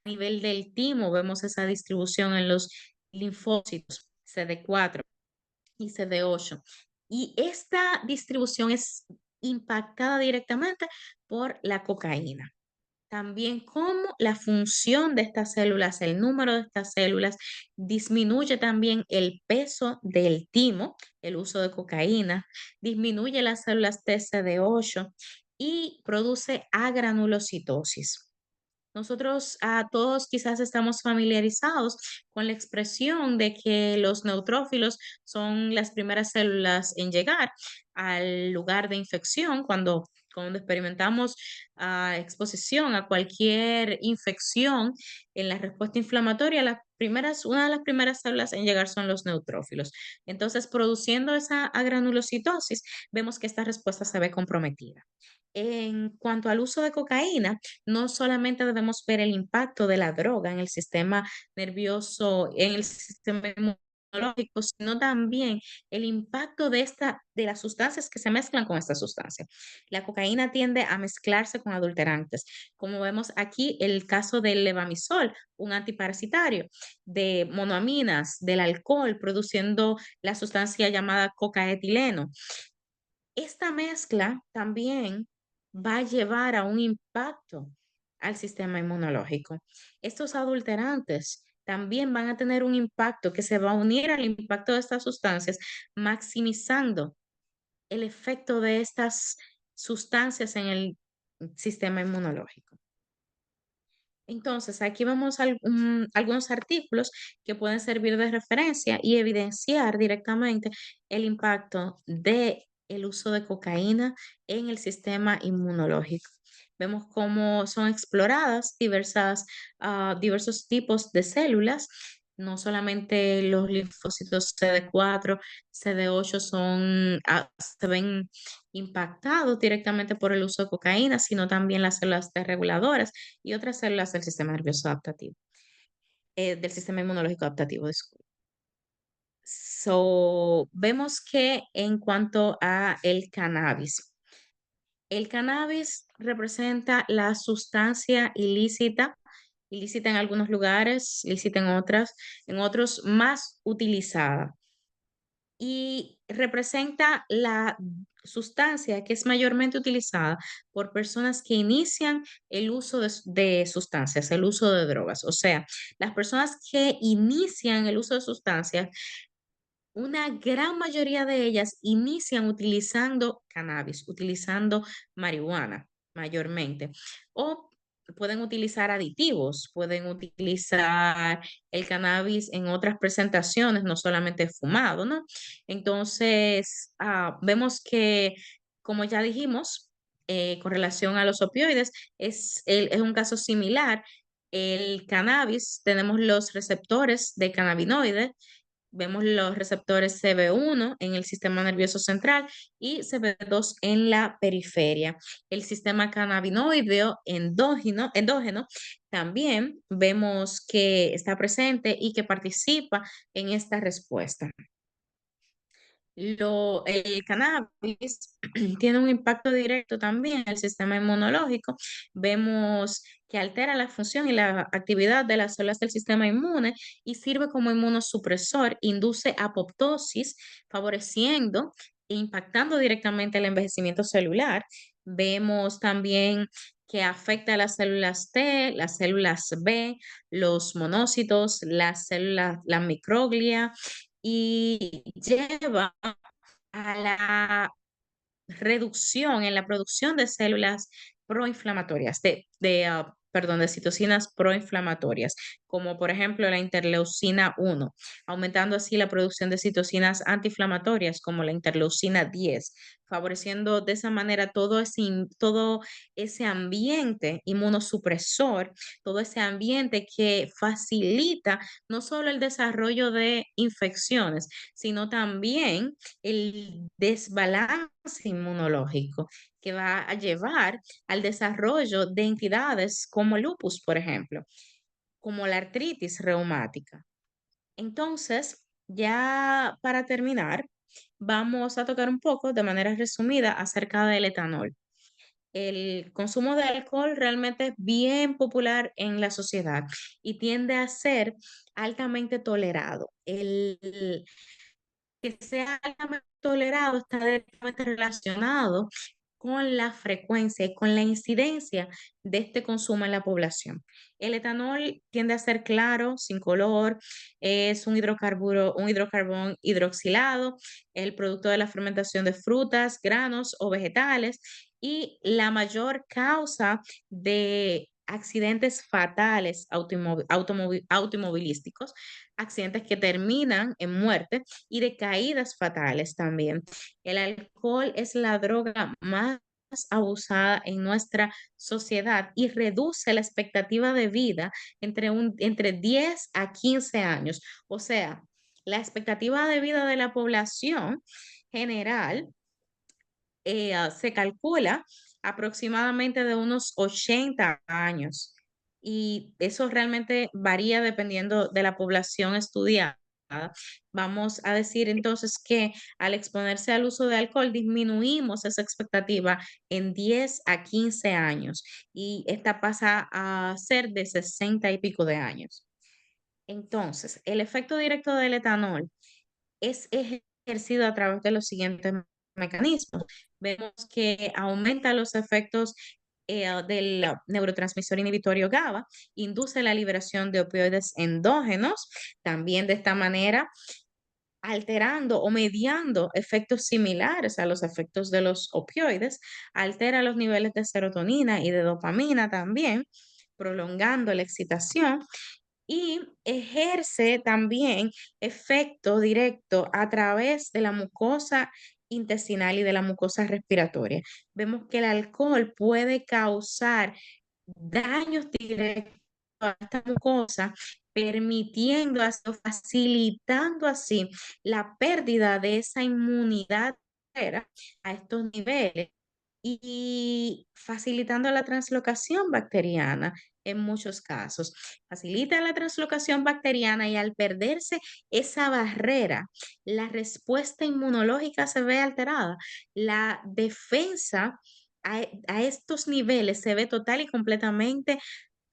A nivel del timo vemos esa distribución en los linfocitos CD4 y CD8. Y esta distribución es impactada directamente por la cocaína. También cómo la función de estas células, el número de estas células, disminuye también el peso del timo, el uso de cocaína, disminuye las células TCD8 y produce agranulocitosis. Nosotros todos quizás estamos familiarizados con la expresión de que los neutrófilos son las primeras células en llegar al lugar de infección cuando experimentamos exposición a cualquier infección en la respuesta inflamatoria. Una de las primeras células en llegar son los neutrófilos. Entonces, produciendo esa agranulocitosis, vemos que esta respuesta se ve comprometida. En cuanto al uso de cocaína, no solamente debemos ver el impacto de la droga en el sistema nervioso, en el sistema inmunológico, sino también el impacto de las sustancias que se mezclan con esta sustancia. La cocaína tiende a mezclarse con adulterantes, como vemos aquí el caso del levamisol, un antiparasitario, de monoaminas, del alcohol, produciendo la sustancia llamada cocaetileno. Esta mezcla también va a llevar a un impacto al sistema inmunológico. Estos adulterantes también van a tener un impacto que se va a unir al impacto de estas sustancias, maximizando el efecto de estas sustancias en el sistema inmunológico. Entonces, aquí vemos algunos artículos que pueden servir de referencia y evidenciar directamente el impacto de el uso de cocaína en el sistema inmunológico. Vemos cómo son exploradas diversos tipos de células, no solamente los linfocitos CD4, CD8 se ven impactados directamente por el uso de cocaína, sino también las células T reguladoras y otras células del sistema nervioso adaptativo, del sistema inmunológico adaptativo, disculpe. Vemos que en cuanto a el cannabis representa la sustancia ilícita, ilícita en algunos lugares, ilícita en otros más utilizada y representa la sustancia que es mayormente utilizada por personas que inician el uso de sustancias, el uso de drogas. O sea, las personas que inician el uso de sustancias, una gran mayoría de ellas inician utilizando cannabis, utilizando marihuana mayormente, o pueden utilizar aditivos, pueden utilizar el cannabis en otras presentaciones, no solamente fumado, ¿no? Entonces, vemos que, como ya dijimos, con relación a los opioides, es un caso similar. El cannabis, tenemos los receptores de cannabinoides vemos los receptores CB1 en el sistema nervioso central y CB2 en la periferia. El sistema cannabinoideo endógeno también vemos que está presente y que participa en esta respuesta. El cannabis tiene un impacto directo también en el sistema inmunológico. Vemos que altera la función y la actividad de las células del sistema inmune y sirve como inmunosupresor, induce apoptosis, favoreciendo e impactando directamente el envejecimiento celular. Vemos también que afecta a las células T, las células B, los monocitos, las células, la microglia y lleva a la reducción en la producción de células proinflamatorias, perdón, de citocinas proinflamatorias, como por ejemplo la interleucina 1, aumentando así la producción de citocinas antiinflamatorias como la interleucina 10, favoreciendo de esa manera todo ese ambiente inmunosupresor, todo ese ambiente que facilita no solo el desarrollo de infecciones, sino también el desbalance inmunológico que va a llevar al desarrollo de entidades como el lupus, por ejemplo, como la artritis reumática. Entonces, ya para terminar, vamos a tocar un poco de manera resumida acerca del etanol. El consumo de alcohol realmente es bien popular en la sociedad y tiende a ser altamente tolerado. El que sea altamente tolerado está directamente relacionado con la frecuencia y con la incidencia de este consumo en la población. El etanol tiende a ser claro, sin color, es un hidrocarburo, un hidrocarbón hidroxilado, el producto de la fermentación de frutas, granos o vegetales y la mayor causa de accidentes fatales automovilísticos, accidentes que terminan en muerte y de caídas fatales también. El alcohol es la droga más abusada en nuestra sociedad y reduce la expectativa de vida entre 10 a 15 años. O sea, la expectativa de vida de la población general se calcula aproximadamente de unos 80 años y eso realmente varía dependiendo de la población estudiada. Vamos a decir entonces que al exponerse al uso de alcohol disminuimos esa expectativa en 10 a 15 años y esta pasa a ser de 60 y pico de años. Entonces, el efecto directo del etanol es ejercido a través de los siguientes mecanismos. Vemos que aumenta los efectos del neurotransmisor inhibitorio GABA, induce la liberación de opioides endógenos, también de esta manera alterando o mediando efectos similares a los efectos de los opioides, altera los niveles de serotonina y de dopamina también, prolongando la excitación y ejerce también efecto directo a través de la mucosa intestinal y de la mucosa respiratoria. Vemos que el alcohol puede causar daños directos a esta mucosa, permitiendo, facilitando así la pérdida de esa inmunidad a estos niveles y facilitando la translocación bacteriana en muchos casos. Facilita la translocación bacteriana y al perderse esa barrera, la respuesta inmunológica se ve alterada. La defensa a estos niveles se ve total y completamente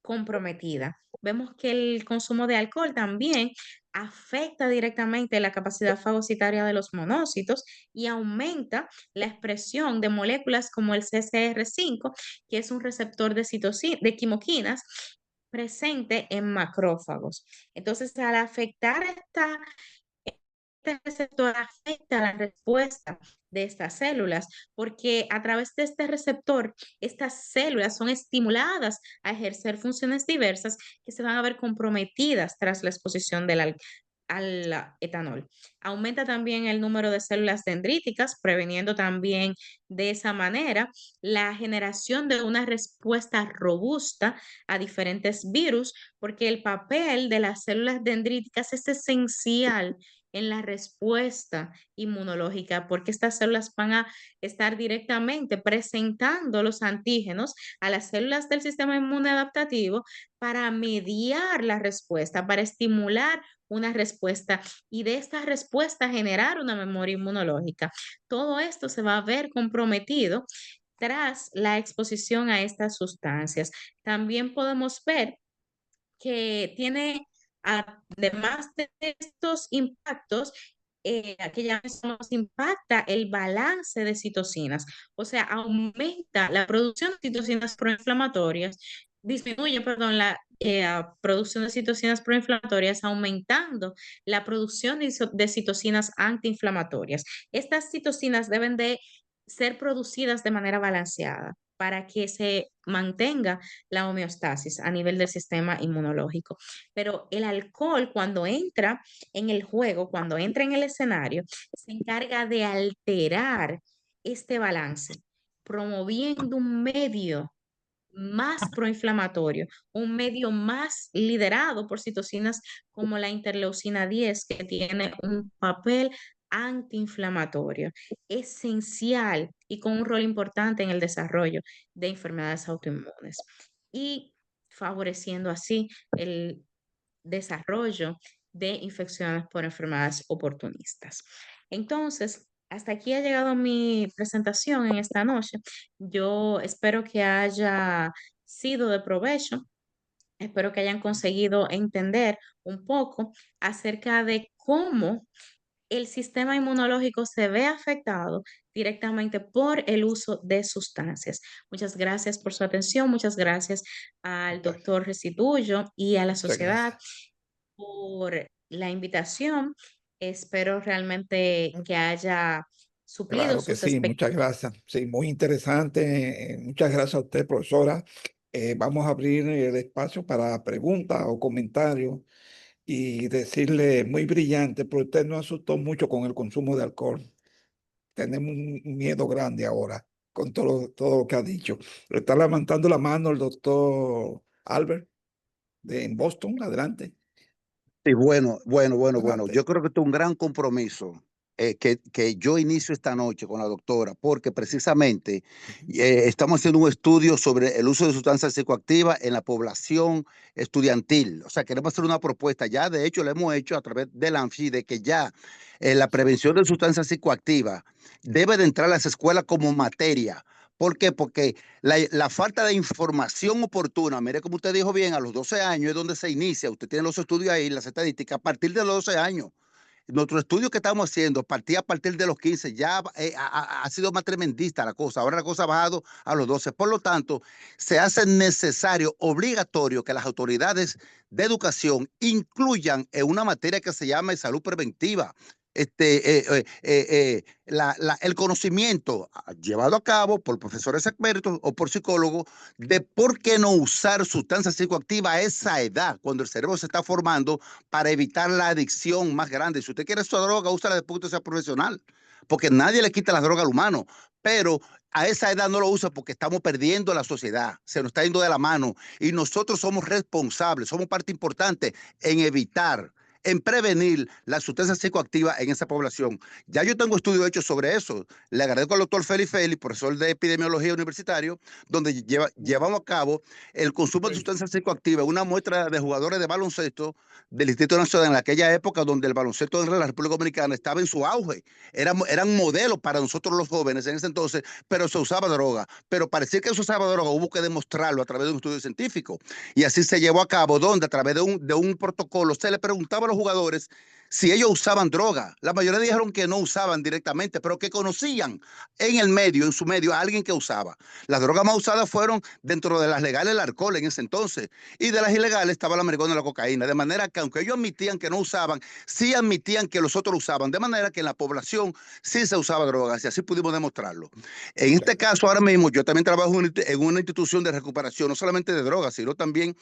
comprometida. Vemos que el consumo de alcohol también afecta directamente la capacidad fagocitaria de los monocitos y aumenta la expresión de moléculas como el CCR5, que es un receptor de quimoquinas presente en macrófagos. Entonces, al afectar este receptor afecta la respuesta de estas células, porque a través de este receptor, estas células son estimuladas a ejercer funciones diversas que se van a ver comprometidas tras la exposición al etanol. Aumenta también el número de células dendríticas, previniendo también de esa manera la generación de una respuesta robusta a diferentes virus, porque el papel de las células dendríticas es esencial en la respuesta inmunológica, porque estas células van a estar directamente presentando los antígenos a las células del sistema inmune adaptativo para mediar la respuesta, para estimular una respuesta y de esta respuesta generar una memoria inmunológica. Todo esto se va a ver comprometido tras la exposición a estas sustancias. También podemos ver que tiene, además de estos impactos, que ya mencionamos, impacta el balance de citocinas, o sea, aumenta la producción de citocinas proinflamatorias, disminuye, perdón, la producción de citocinas proinflamatorias, aumentando la producción de citocinas antiinflamatorias. Estas citocinas deben de ser producidas de manera balanceada para que se mantenga la homeostasis a nivel del sistema inmunológico. Pero el alcohol, cuando entra en el juego, cuando entra en el escenario, se encarga de alterar este balance, promoviendo un medio más proinflamatorio, un medio más liderado por citocinas como la interleucina 10, que tiene un papel antiinflamatorio, esencial y con un rol importante en el desarrollo de enfermedades autoinmunes y favoreciendo así el desarrollo de infecciones por enfermedades oportunistas. Entonces, hasta aquí ha llegado mi presentación en esta noche. Yo espero que haya sido de provecho. Espero que hayan conseguido entender un poco acerca de cómo el sistema inmunológico se ve afectado directamente por el uso de sustancias. Muchas gracias por su atención, muchas gracias al Muchas, doctor Restituyo y a la muchas sociedad gracias. por la invitación. Espero realmente que haya suplido Claro que sus sí, muchas expectativas. gracias. Sí, muy interesante. Muchas gracias a usted, profesora. Vamos a abrir el espacio para preguntas o comentarios y decirle muy brillante, pero usted no asustó mucho con el consumo de alcohol. Tenemos un miedo grande ahora con todo lo que ha dicho. Le está levantando la mano el doctor Albert en Boston. Adelante, Sí, bueno. adelante. Yo creo que esto es un gran compromiso que yo inicio esta noche con la doctora, porque precisamente estamos haciendo un estudio sobre el uso de sustancias psicoactivas en la población estudiantil. O sea, queremos hacer una propuesta. Ya, de hecho, la hemos hecho a través del ANFI, de que ya la prevención de sustancias psicoactivas debe de entrar a las escuelas como materia. ¿Por qué? Porque la falta de información oportuna, mire como usted dijo bien, a los 12 años es donde se inicia, usted tiene los estudios ahí, las estadísticas, a partir de los 12 años. Nuestro estudio que estamos haciendo partía a partir de los 15, ya ha sido más tremendista la cosa, ahora la cosa ha bajado a los 12. Por lo tanto, se hace necesario, obligatorio, que las autoridades de educación incluyan en una materia que se llama salud preventiva el conocimiento llevado a cabo por profesores expertos o por psicólogos de por qué no usar sustancias psicoactivas a esa edad, cuando el cerebro se está formando, para evitar la adicción más grande. Si usted quiere su droga, úsala después que usted sea profesional, porque nadie le quita la droga al humano, pero a esa edad no lo usa porque estamos perdiendo la sociedad, se nos está yendo de la mano y nosotros somos responsables, somos parte importante en evitar, en prevenir las sustancias psicoactivas en esa población. Ya yo tengo estudios hechos sobre eso. Le agradezco al doctor Félix, profesor de epidemiología universitario, donde llevamos a cabo el consumo de Sí. sustancias psicoactivas, una muestra de jugadores de baloncesto del Instituto Nacional en aquella época donde el baloncesto en la República Dominicana estaba en su auge. Eran modelos para nosotros los jóvenes en ese entonces, pero se usaba droga. Pero parecía que se usaba droga, hubo que demostrarlo a través de un estudio científico. Y así se llevó a cabo, donde a través de un protocolo se le preguntaba a los jugadores si ellos usaban droga. La mayoría dijeron que no usaban directamente, pero que conocían en el medio, en su medio, a alguien que usaba. Las drogas más usadas fueron dentro de las legales el alcohol en ese entonces, y de las ilegales estaba la marihuana y la cocaína. De manera que aunque ellos admitían que no usaban, sí admitían que los otros usaban. De manera que en la población sí se usaba drogas y así pudimos demostrarlo. En este caso, ahora mismo, yo también trabajo en una institución de recuperación, no solamente de drogas, sino también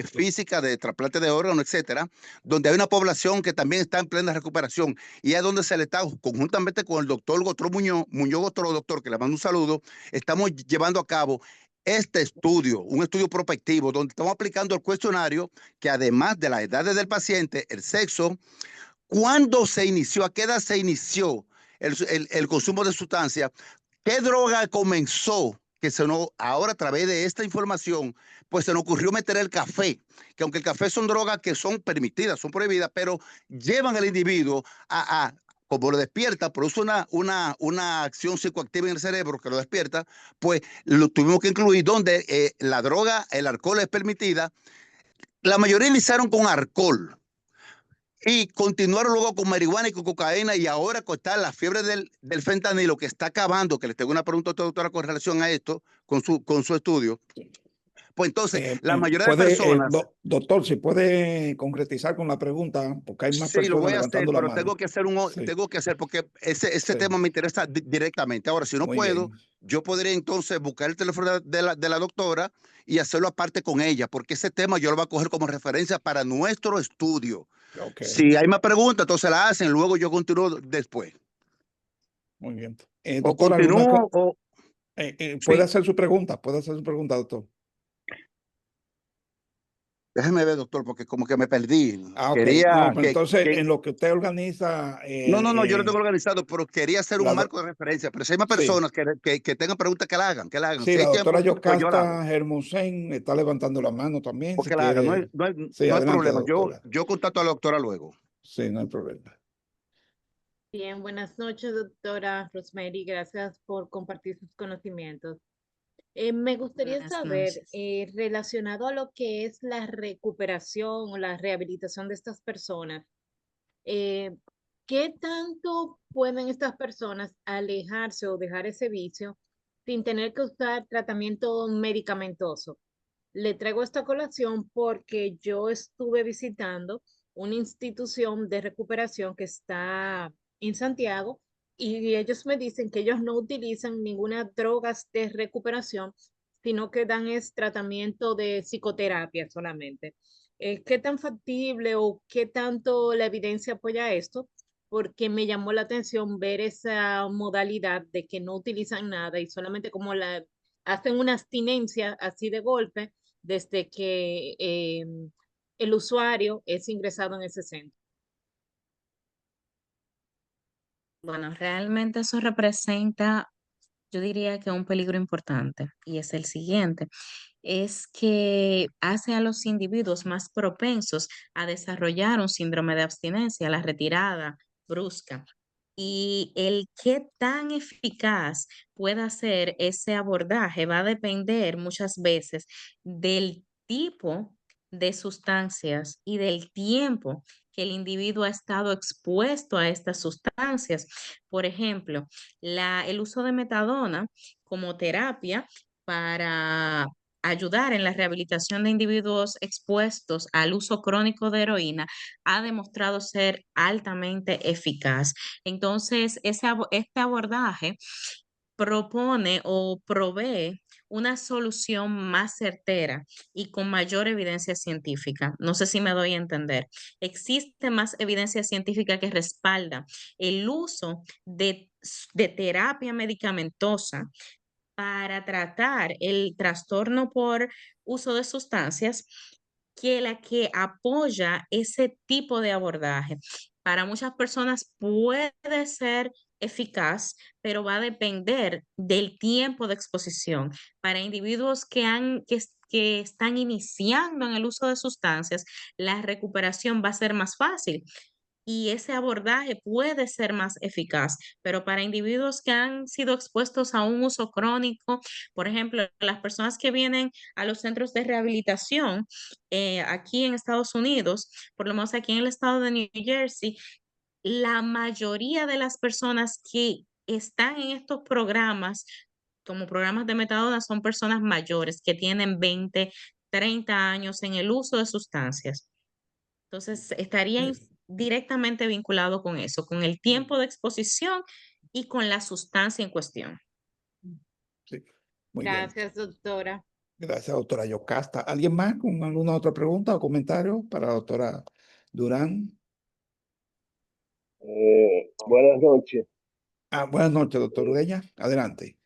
física, de trasplante de órganos, etcétera, donde hay una población que también está en plena recuperación y es donde se le está, conjuntamente con el doctor Gotro Muñoz Gotro, doctor, que le mando un saludo, estamos llevando a cabo este estudio, un estudio prospectivo, donde estamos aplicando el cuestionario que además de las edades del paciente, el sexo, ¿Cuándo se inició? ¿A qué edad se inició el consumo de sustancias? ¿Qué droga comenzó? Que se nos, ahora a través de esta información, pues se nos ocurrió meter el café, que aunque el café son drogas que son permitidas, son prohibidas, pero llevan al individuo como lo despierta, produce una acción psicoactiva en el cerebro que lo despierta, pues lo tuvimos que incluir donde la droga, el alcohol es permitida. La mayoría iniciaron con alcohol y continuaron luego con marihuana y con cocaína, y ahora está la fiebre del fentanilo que está acabando, que les tengo una pregunta a la doctora con relación a esto, con su estudio. Pues entonces, la mayoría de personas... doctor, si puede concretizar con la pregunta, porque hay más Sí, lo personas voy a hacer, levantando la pero mano. Sí, tengo que hacer porque ese sí, tema me interesa directamente. Ahora, si no muy puedo, bien. yo podría entonces buscar el teléfono de la doctora y hacerlo aparte con ella, porque ese tema yo lo voy a coger como referencia para nuestro estudio. Ok, Si hay más preguntas, entonces la hacen, luego yo continúo después. muy bien. O Doctor, continúo o... puede Sí, hacer su pregunta, doctor. déjeme ver, doctor, porque como que me perdí. Ah, ok. No, Quería pues entonces, en lo que usted organiza, No, yo lo tengo organizado, pero quería hacer un la, do- marco de referencia. Pero si hay más sí, personas que tengan preguntas, que la hagan, que la hagan. sí, Si la hay tiempo, doctora pues yo la hago. Yocasta Hermosen está levantando la mano también, si Porque la hagan, quiere. Sí, no hay adelante, problema. doctora. Yo contacto a la doctora luego. Sí, no hay problema. Bien, buenas noches, doctora Rosemary. Gracias por compartir sus conocimientos. Me gustaría Buenas saber, noches. relacionado a lo que es la recuperación o la rehabilitación de estas personas, eh, ¿qué tanto pueden estas personas alejarse o dejar ese vicio sin tener que usar tratamiento medicamentoso? Le traigo esta colación porque yo estuve visitando una institución de recuperación que está en Santiago y ellos me dicen que ellos no utilizan ninguna drogas de recuperación, sino que dan es tratamiento de psicoterapia solamente. ¿Qué tan factible o qué tanto la evidencia apoya esto? Porque me llamó la atención ver esa modalidad de que no utilizan nada y solamente como la hacen una abstinencia así de golpe desde que el usuario es ingresado en ese centro. Bueno, realmente eso representa, yo diría que un peligro importante, y es el siguiente, es que hace a los individuos más propensos a desarrollar un síndrome de abstinencia, la retirada brusca. Y el qué tan eficaz pueda ser ese abordaje va a depender muchas veces del tipo de sustancias y del tiempo que el individuo ha estado expuesto a estas sustancias. Por ejemplo, el uso de metadona como terapia para ayudar en la rehabilitación de individuos expuestos al uso crónico de heroína ha demostrado ser altamente eficaz. Entonces, este abordaje propone o provee una solución más certera y con mayor evidencia científica. No sé si me doy a entender. Existe más evidencia científica que respalda el uso de terapia medicamentosa para tratar el trastorno por uso de sustancias que la que apoya ese tipo de abordaje. Para muchas personas puede ser eficaz, pero va a depender del tiempo de exposición. Para individuos que están iniciando en el uso de sustancias, la recuperación va a ser más fácil y ese abordaje puede ser más eficaz, pero para individuos que han sido expuestos a un uso crónico, por ejemplo, las personas que vienen a los centros de rehabilitación aquí en Estados Unidos, por lo menos aquí en el estado de New Jersey, la mayoría de las personas que están en estos programas, como programas de metadona, son personas mayores que tienen 20, 30 años en el uso de sustancias. Entonces, estaría directamente vinculado con eso, con el tiempo de exposición y con la sustancia en cuestión. Sí, muy bien. Gracias, doctora. Gracias, doctora Yocasta. ¿Alguien más con alguna otra pregunta o comentario para la doctora Durán? Buenas noches. Buenas noches, doctor Eh, Ureña. Adelante.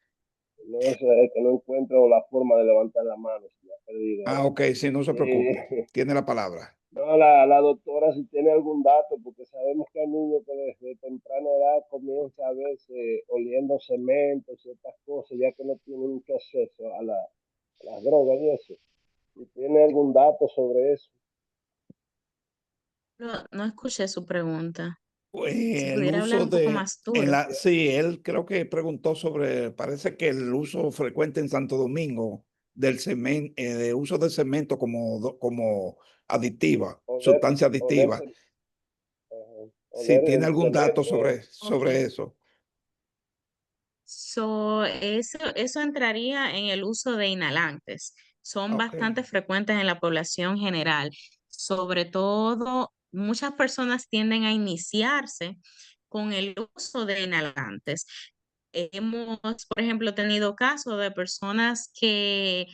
no sé, que no encuentro la forma de levantar la mano, se me ha perdido ahí. Ok, sí, no se preocupe. Eh, Tiene la palabra. No, la doctora si tiene algún dato, porque sabemos que hay niños que desde temprana edad comienza a verse oliendo cemento, ciertas cosas, ya que no tienen mucho acceso a las drogas y eso. Si tiene algún dato sobre eso. No escuché su pregunta. Si El pudiera hablar uso un poco de, más duro. sí, él creo que preguntó sobre, parece que el uso frecuente en Santo Domingo del cemento, de uso de cemento como, como aditiva, Oler, sustancia oler, aditiva. ajá, Si oler tiene el algún dato cemento. sobre, Ok. sobre eso. Eso entraría en el uso de inhalantes. Son Ok. bastante frecuentes en la población general. Sobre todo, muchas personas tienden a iniciarse con el uso de inhalantes. Hemos, por ejemplo, tenido casos de personas que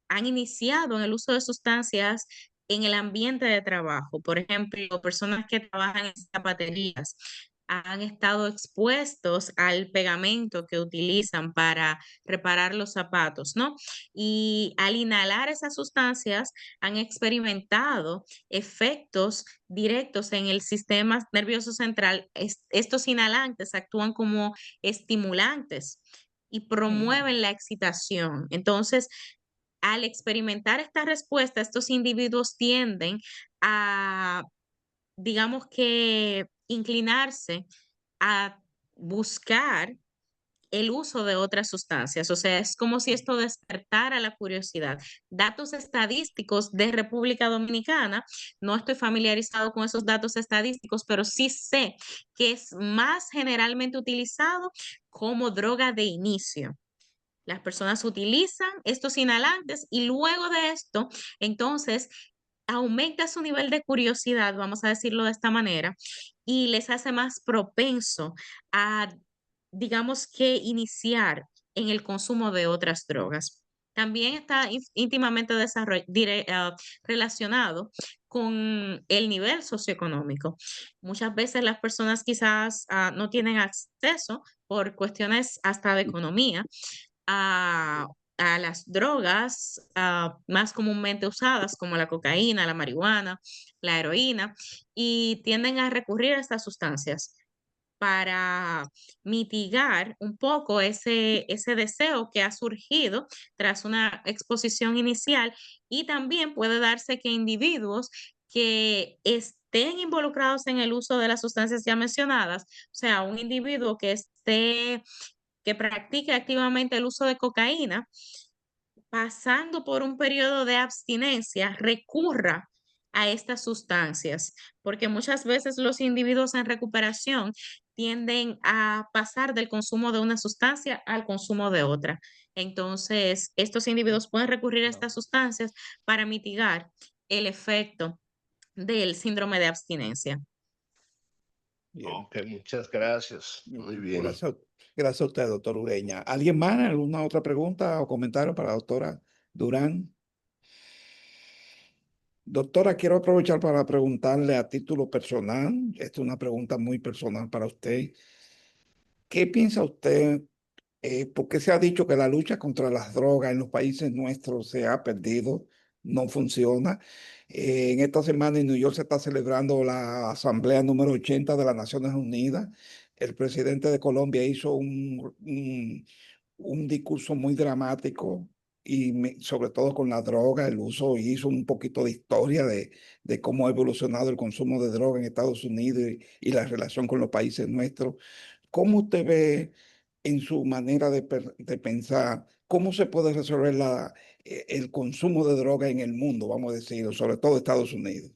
han iniciado en el uso de sustancias en el ambiente de trabajo. Por ejemplo, personas que trabajan en zapaterías han estado expuestos al pegamento que utilizan para reparar los zapatos, ¿no? Y al inhalar esas sustancias han experimentado efectos directos en el sistema nervioso central. Estos inhalantes actúan como estimulantes y promueven la excitación. Entonces, al experimentar esta respuesta, estos individuos tienden a, digamos que, inclinarse a buscar el uso de otras sustancias. O sea, es como si esto despertara la curiosidad. Datos estadísticos de República Dominicana, no estoy familiarizado con esos datos estadísticos, pero sí sé que es más generalmente utilizado como droga de inicio. Las personas utilizan estos inhalantes y luego de esto, entonces, aumenta su nivel de curiosidad, vamos a decirlo de esta manera, y les hace más propenso a, digamos que, iniciar en el consumo de otras drogas. También está íntimamente relacionado con el nivel socioeconómico. Muchas veces las personas quizás no tienen acceso por cuestiones hasta de economía a, a las drogas más comúnmente usadas como la cocaína, la marihuana, la heroína, y tienden a recurrir a estas sustancias para mitigar un poco ese deseo que ha surgido tras una exposición inicial, y también puede darse que individuos que estén involucrados en el uso de las sustancias ya mencionadas, o sea, un individuo que practique activamente el uso de cocaína, pasando por un periodo de abstinencia, recurra a estas sustancias, porque muchas veces los individuos en recuperación tienden a pasar del consumo de una sustancia al consumo de otra. Entonces, estos individuos pueden recurrir a estas sustancias para mitigar el efecto del síndrome de abstinencia. Bien. Ok, muchas gracias. Muy bien. Gracias, gracias a usted, doctor Ureña. ¿Alguien más? ¿Alguna otra pregunta o comentario para la doctora Durán? Doctora, quiero aprovechar para preguntarle a título personal, esta es una pregunta muy personal para usted. ¿Qué piensa usted? ¿Por qué se ha dicho que la lucha contra las drogas en los países nuestros se ha perdido? No funciona. En esta semana en New York se está celebrando la Asamblea número 80 de las Naciones Unidas. El presidente de Colombia hizo un discurso muy dramático y sobre todo con la droga, el uso, hizo un poquito de historia de cómo ha evolucionado el consumo de droga en Estados Unidos y la relación con los países nuestros. ¿Cómo usted ve en su manera de pensar cómo se puede resolver el consumo de droga en el mundo, vamos a decir, sobre todo Estados Unidos?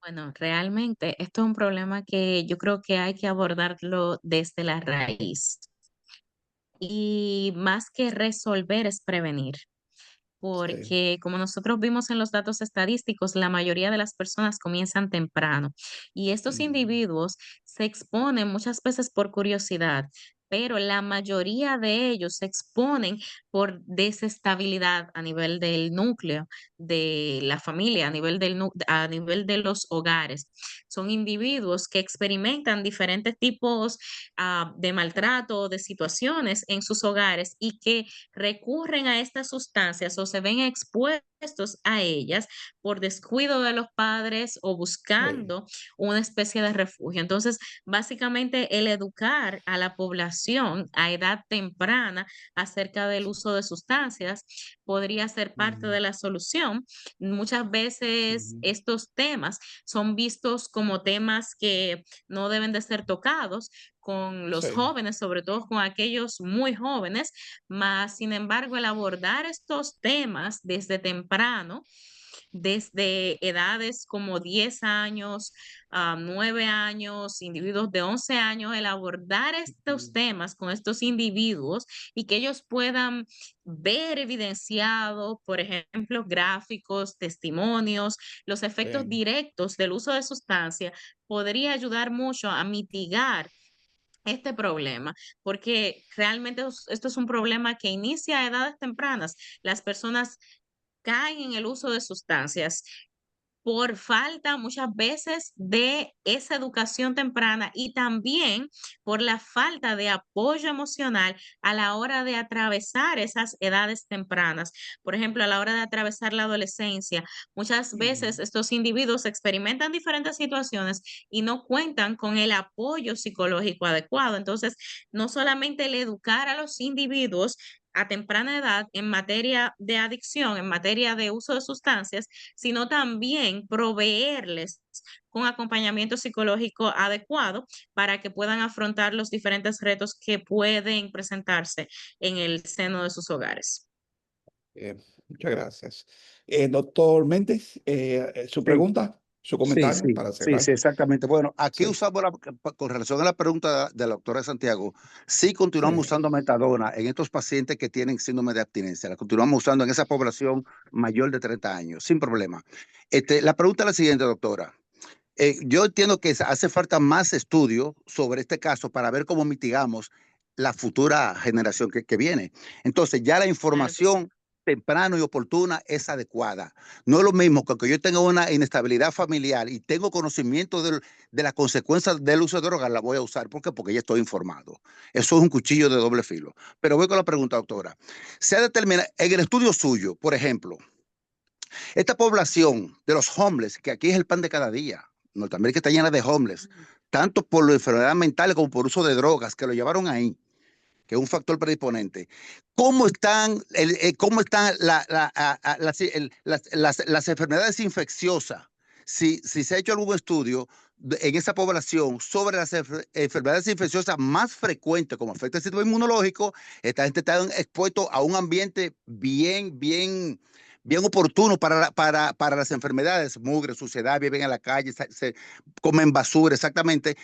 Bueno, realmente esto es un problema que yo creo que hay que abordarlo desde la raíz. Y más que resolver es prevenir, Sí. porque como nosotros vimos en los datos estadísticos, la mayoría de las personas comienzan temprano y estos Ujú. individuos se exponen muchas veces por curiosidad, pero la mayoría de ellos se exponen por desestabilidad a nivel del núcleo de la familia, a nivel de los hogares. Son individuos que experimentan diferentes tipos de maltrato, de situaciones en sus hogares y que recurren a estas sustancias o se ven expuestos a ellas por descuido de los padres o Sí. buscando una especie de refugio. Entonces, básicamente el educar a la población a edad temprana acerca del uso de sustancias podría ser parte Ujú, de la solución. Muchas veces ujú. estos temas son vistos como temas que no deben de ser tocados con los Sí. jóvenes, sobre todo con aquellos muy jóvenes, mas sin embargo el abordar estos temas desde temprano, desde edades como 10 años, 9 años, individuos de 11 años, el abordar estos Ujú. temas con estos individuos y que ellos puedan ver evidenciado, por ejemplo, gráficos, testimonios, los efectos Sí. directos del uso de sustancias, podría ayudar mucho a mitigar este problema, porque realmente esto es un problema que inicia a edades tempranas. Las personas caen en el uso de sustancias por falta muchas veces de esa educación temprana y también por la falta de apoyo emocional a la hora de atravesar esas edades tempranas. Por ejemplo, a la hora de atravesar la adolescencia, muchas veces Ujú. estos individuos experimentan diferentes situaciones y no cuentan con el apoyo psicológico adecuado. Entonces, no solamente el educar a los individuos a temprana edad en materia de adicción, en materia de uso de sustancias, sino también proveerles con acompañamiento psicológico adecuado para que puedan afrontar los diferentes retos que pueden presentarse en el seno de sus hogares. Eh, Muchas gracias. Doctor Méndez, su Sí, pregunta, su sí, comentario sí, para sí, sí, cerrar. exactamente. Bueno, aquí Sí, usamos con relación a la pregunta de la doctora Santiago, sí continuamos sí. usando metadona en estos pacientes que tienen síndrome de abstinencia. La continuamos usando en esa población mayor de 30 años, sin problema. La pregunta es la siguiente, doctora. Yo entiendo que hace falta más estudio sobre este caso para ver cómo mitigamos la futura generación que viene. Entonces, ya la Claro que sí. información temprano y oportuna es adecuada. No es lo mismo que yo tenga una inestabilidad familiar y tengo conocimiento de las consecuencias del uso de drogas, la voy a usar. ¿Por qué? Porque ya estoy informado. Eso es un cuchillo de doble filo. Pero voy con la pregunta, doctora. Se ha determinado, en el estudio suyo, por ejemplo, esta población de los homeless, que aquí es el pan de cada día, Norteamérica está llena de homeless, Ujú. tanto por la enfermedad mental como por uso de drogas, que lo llevaron ahí, que es un factor predisponente. ¿Cómo están las enfermedades infecciosas? Si se ha hecho algún estudio en esa población sobre las enfermedades infecciosas más frecuentes, como afecta el sistema inmunológico, esta gente está expuesto a un ambiente bien oportuno para las enfermedades, mugre, suciedad, viven en la calle, se comen basura, exactamente.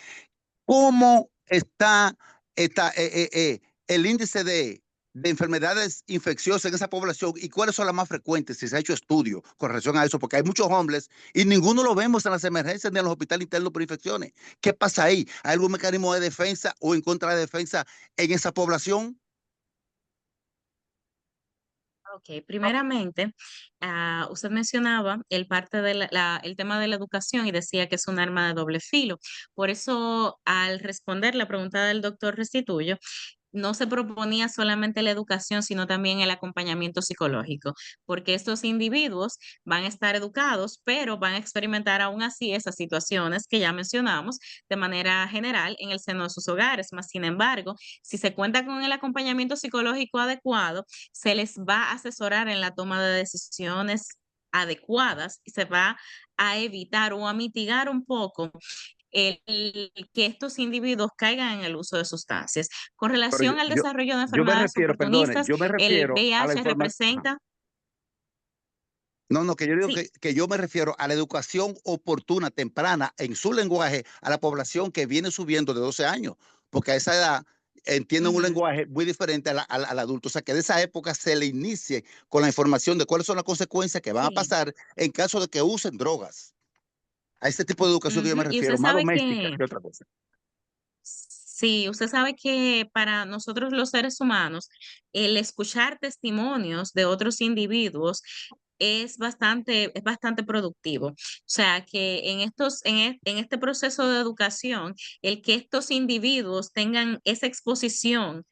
¿Cómo está el índice de enfermedades infecciosas en esa población y cuáles son las más frecuentes? Si se ha hecho estudio con relación a eso, porque hay muchos hombres y ninguno lo vemos en las emergencias ni en los hospitales internos por infecciones. ¿Qué pasa ahí? ¿Hay algún mecanismo de defensa o en contra de defensa en esa población? Ok, primeramente, usted mencionaba el parte de el tema de la educación y decía que es un arma de doble filo. Por eso, al responder la pregunta del doctor Restituyo, no se proponía solamente la educación, sino también el acompañamiento psicológico, porque estos individuos van a estar educados, pero van a experimentar aún así esas situaciones que ya mencionamos de manera general en el seno de sus hogares. Más sin embargo, si se cuenta con el acompañamiento psicológico adecuado, se les va a asesorar en la toma de decisiones adecuadas y se va a evitar o a mitigar un poco que estos individuos caigan en el uso de sustancias. Con Pero relación al desarrollo de yo me enfermedades refiero, perdone, oportunistas, yo me el refiero a la VIH información. representa, No, no, que yo digo sí, que yo me refiero a la educación oportuna, temprana, en su lenguaje, a la población que viene subiendo de 12 años, porque a esa edad entienden un ujú, lenguaje muy diferente al adulto. O sea, que de esa época se le inicie con la información de cuáles son las consecuencias que van a sí, pasar en caso de que usen drogas. A ese tipo de educación que yo me ujú. Y refiero, usted más sabe doméstica que, que otra cosa. sí, usted sabe que para nosotros los seres humanos, el escuchar testimonios de otros individuos es bastante productivo. O sea, que en este proceso de educación, el que estos individuos tengan esa exposición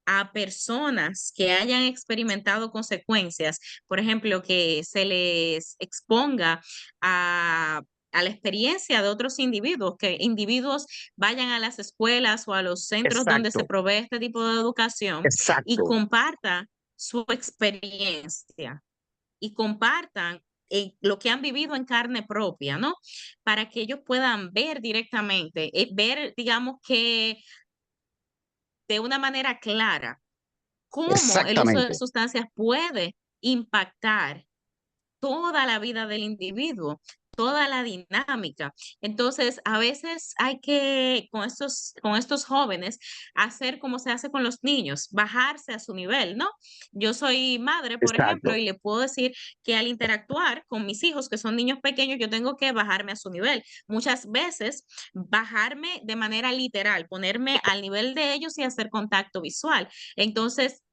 a personas que hayan experimentado consecuencias, por ejemplo, que se les exponga a la experiencia de otros individuos, que individuos vayan a las escuelas o a los centros donde se Exacto, provee este tipo de educación y exacto. compartan su experiencia y compartan lo que han vivido en carne propia, ¿no? Para que ellos puedan ver directamente, ver, digamos que de una manera clara cómo el uso de Exactamente. sustancias puede impactar toda la vida del individuo, toda la dinámica. Entonces, a veces hay que, con estos jóvenes, hacer como se hace con los niños, bajarse a su nivel, ¿no? Yo soy madre, por ejemplo, Exacto. y le puedo decir que al interactuar con mis hijos, que son niños pequeños, yo tengo que bajarme a su nivel. Muchas veces, bajarme de manera literal, ponerme al nivel de ellos y hacer contacto visual. Entonces,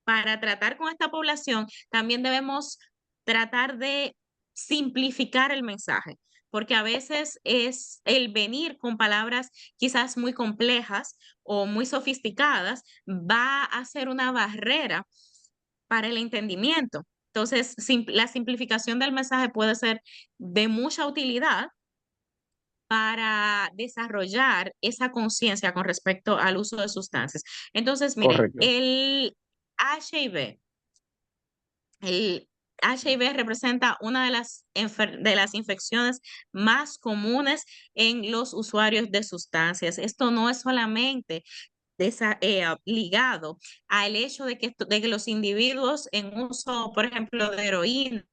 para tratar con esta población, también debemos tratar de simplificar el mensaje, porque a veces es el venir con palabras quizás muy complejas o muy sofisticadas, va a ser una barrera para el entendimiento. Entonces, la simplificación del mensaje puede ser de mucha utilidad para desarrollar esa conciencia con respecto al uso de sustancias. Entonces, miren, Correcto. el HIV, el HIV representa una de las infecciones más comunes en los usuarios de sustancias. Esto no es solamente ligado al hecho de que los individuos en uso, por ejemplo, de heroína,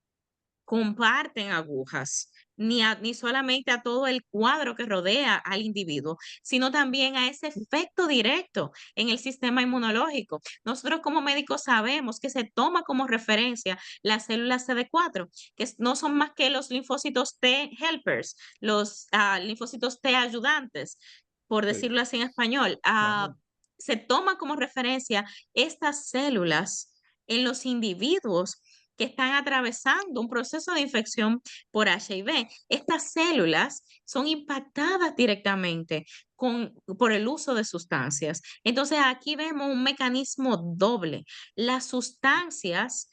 comparten agujas, ni solamente a todo el cuadro que rodea al individuo, sino también a ese efecto directo en el sistema inmunológico. Nosotros como médicos sabemos que se toma como referencia las células CD4, que no son más que los linfocitos T helpers, los linfocitos T ayudantes, por Sí, decirlo así en español. claro. Se toma como referencia estas células en los individuos que están atravesando un proceso de infección por HIV. Estas células son impactadas directamente por el uso de sustancias. Entonces aquí vemos un mecanismo doble. Las sustancias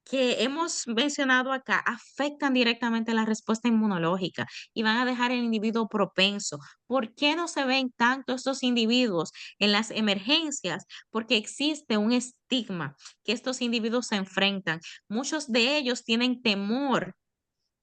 que hemos mencionado acá afectan directamente la respuesta inmunológica y van a dejar al individuo propenso. ¿Por qué no se ven tanto estos individuos en las emergencias? Porque existe un estigma que estos individuos se enfrentan. Muchos de ellos tienen temor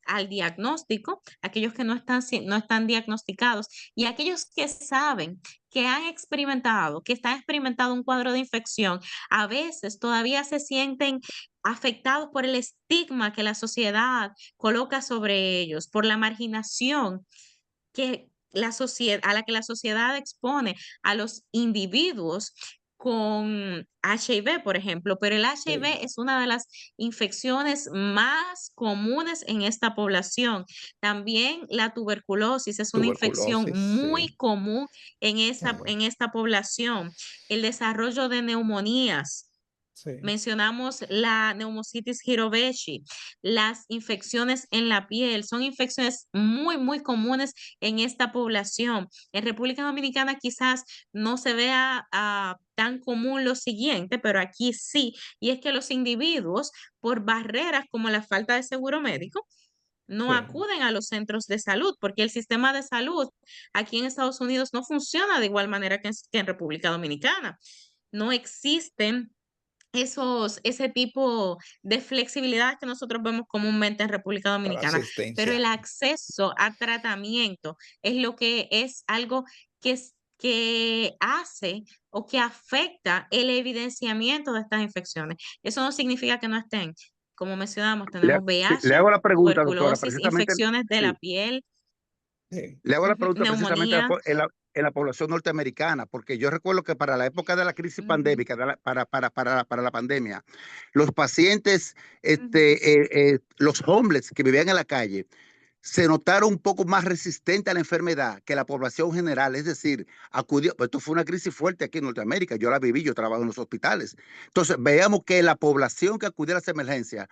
al diagnóstico, aquellos que no están diagnosticados y aquellos que saben, que han experimentado, que están experimentando un cuadro de infección, a veces todavía se sienten afectados por el estigma que la sociedad coloca sobre ellos, por la marginación que a la que la sociedad expone a los individuos con HIV, por ejemplo, pero el Sí, HIV es una de las infecciones más comunes en esta población. También la tuberculosis es una infección tuberculosis, muy sí. común Eh, en esta población. El desarrollo de neumonías. sí, Mencionamos la neumocitis girovechi, las infecciones en la piel, son infecciones muy, muy comunes en esta población. En República Dominicana quizás no se vea tan común lo siguiente, pero aquí sí, y es que los individuos, por barreras como la falta de seguro médico, no sí, acuden a los centros de salud, porque el sistema de salud aquí en Estados Unidos no funciona de igual manera que en República Dominicana. No existen ese tipo de flexibilidad que nosotros vemos comúnmente en República para Dominicana, pero el asistencia. acceso a tratamiento es lo que es algo que hace o que afecta el evidenciamiento de estas infecciones. Eso no significa que no estén. Como mencionamos, tenemos Sí, le VIH, hago la pregunta, doctora, tuberculosis, precisamente, infecciones de la sí, piel, Sí, le hago la pregunta precisamente neumonía. en la población norteamericana, porque yo recuerdo que para la época de la crisis Ujú, pandémica, para la pandemia, los pacientes, ujú. los homeless que vivían en la calle, se notaron un poco más resistentes a la enfermedad que la población general, es decir, acudió, pues esto fue una crisis fuerte aquí en Norteamérica, yo la viví, yo trabajo en los hospitales. Entonces, veamos que la población que acudía a las emergencias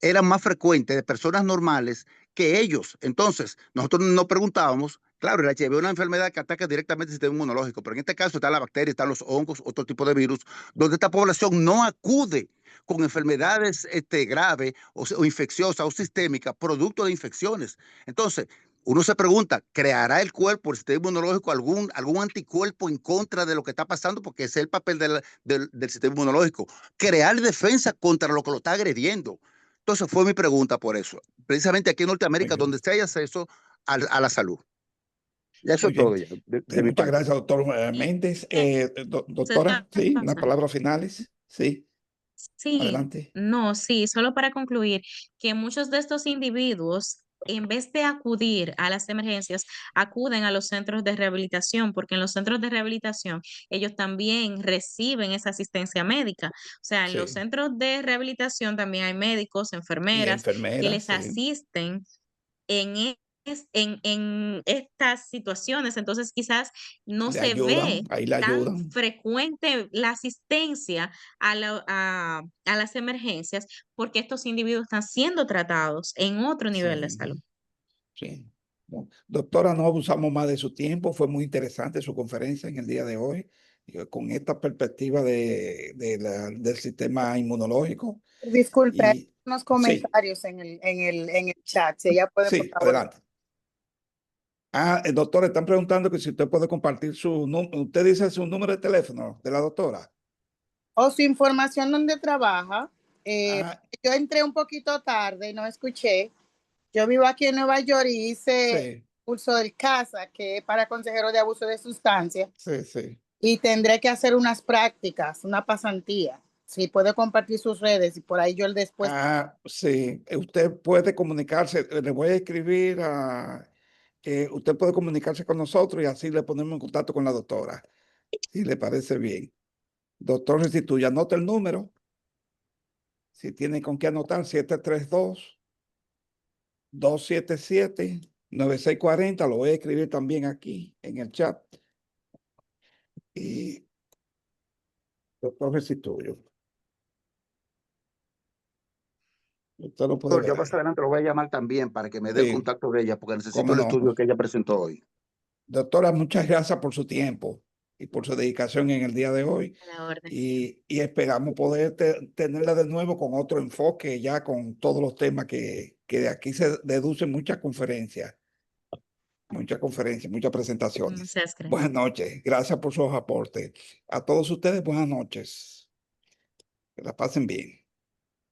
era más frecuente de personas normales que ellos. Entonces, nosotros nos preguntábamos Claro, el HIV es una enfermedad que ataca directamente el sistema inmunológico, pero en este caso está la bacteria, están los hongos, otro tipo de virus, donde esta población no acude con enfermedades graves o infecciosas o sistémicas, producto de infecciones. Entonces, uno se pregunta, ¿creará el cuerpo, el sistema inmunológico, algún anticuerpo en contra de lo que está pasando? Porque ese es el papel del sistema inmunológico, crear defensa contra lo que lo está agrediendo. Entonces, fue mi pregunta por eso. Precisamente aquí en Muy Norteamérica, bien, donde se hay acceso a la salud. Ya eso muy es todo bien. ya, de mi Muchas parte. gracias, doctor Y, Méndez. una Doctora, sí, unas cosa. palabras finales. Sí, Sí, adelante. no, sí, solo para concluir, que muchos de estos individuos, en vez de acudir a las emergencias, acuden a los centros de rehabilitación, porque en los centros de rehabilitación ellos también reciben esa asistencia médica. O sea, en los Sí, centros de rehabilitación también hay médicos, y enfermeras que enfermeras, les sí, asisten en, en estas situaciones. Entonces, quizás no le se ayudan, ve ahí le tan ayudan. frecuente la asistencia a las emergencias porque estos individuos están siendo tratados en otro nivel de salud. Sí, sí. Bueno, doctora, no abusamos más de su tiempo. Fue muy interesante su conferencia en el día de hoy, con esta perspectiva del sistema inmunológico. Disculpe, hay Y unos sí, comentarios en el chat. Si ella puede, por sí, favor. adelante. Doctor, están preguntando que si usted puede compartir su número. Usted dice su número de teléfono de la doctora. O su información donde trabaja. Ah, Yo entré un poquito tarde y no escuché. Yo vivo aquí en Nueva York y hice sí, curso del CASA, que es para consejeros de abuso de sustancias, sí, sí. y tendré que hacer unas prácticas, una pasantía. Si puede compartir sus redes y por ahí yo el después. Sí, usted puede comunicarse, le voy a escribir que usted puede comunicarse con nosotros y así le ponemos en contacto con la doctora, si le parece bien. Doctor Restituya, anota el número, si tiene con qué anotar, 732-277-9640, lo voy a escribir también aquí en el chat. Y doctor Restituyo, usted lo puede Doctor, ver yo más ahí. adelante lo voy a llamar también para que me dé el Sí, contacto de ella, porque necesito cómo el no. estudio que ella presentó hoy. Doctora, muchas gracias por su tiempo y por su dedicación en el día de hoy. A la orden. Y esperamos poder tenerla de nuevo con otro enfoque, ya con todos los temas que de aquí se deducen muchas presentaciones. Muchas gracias. Buenas noches, gracias por sus aportes. A todos ustedes, buenas noches. Que la pasen bien.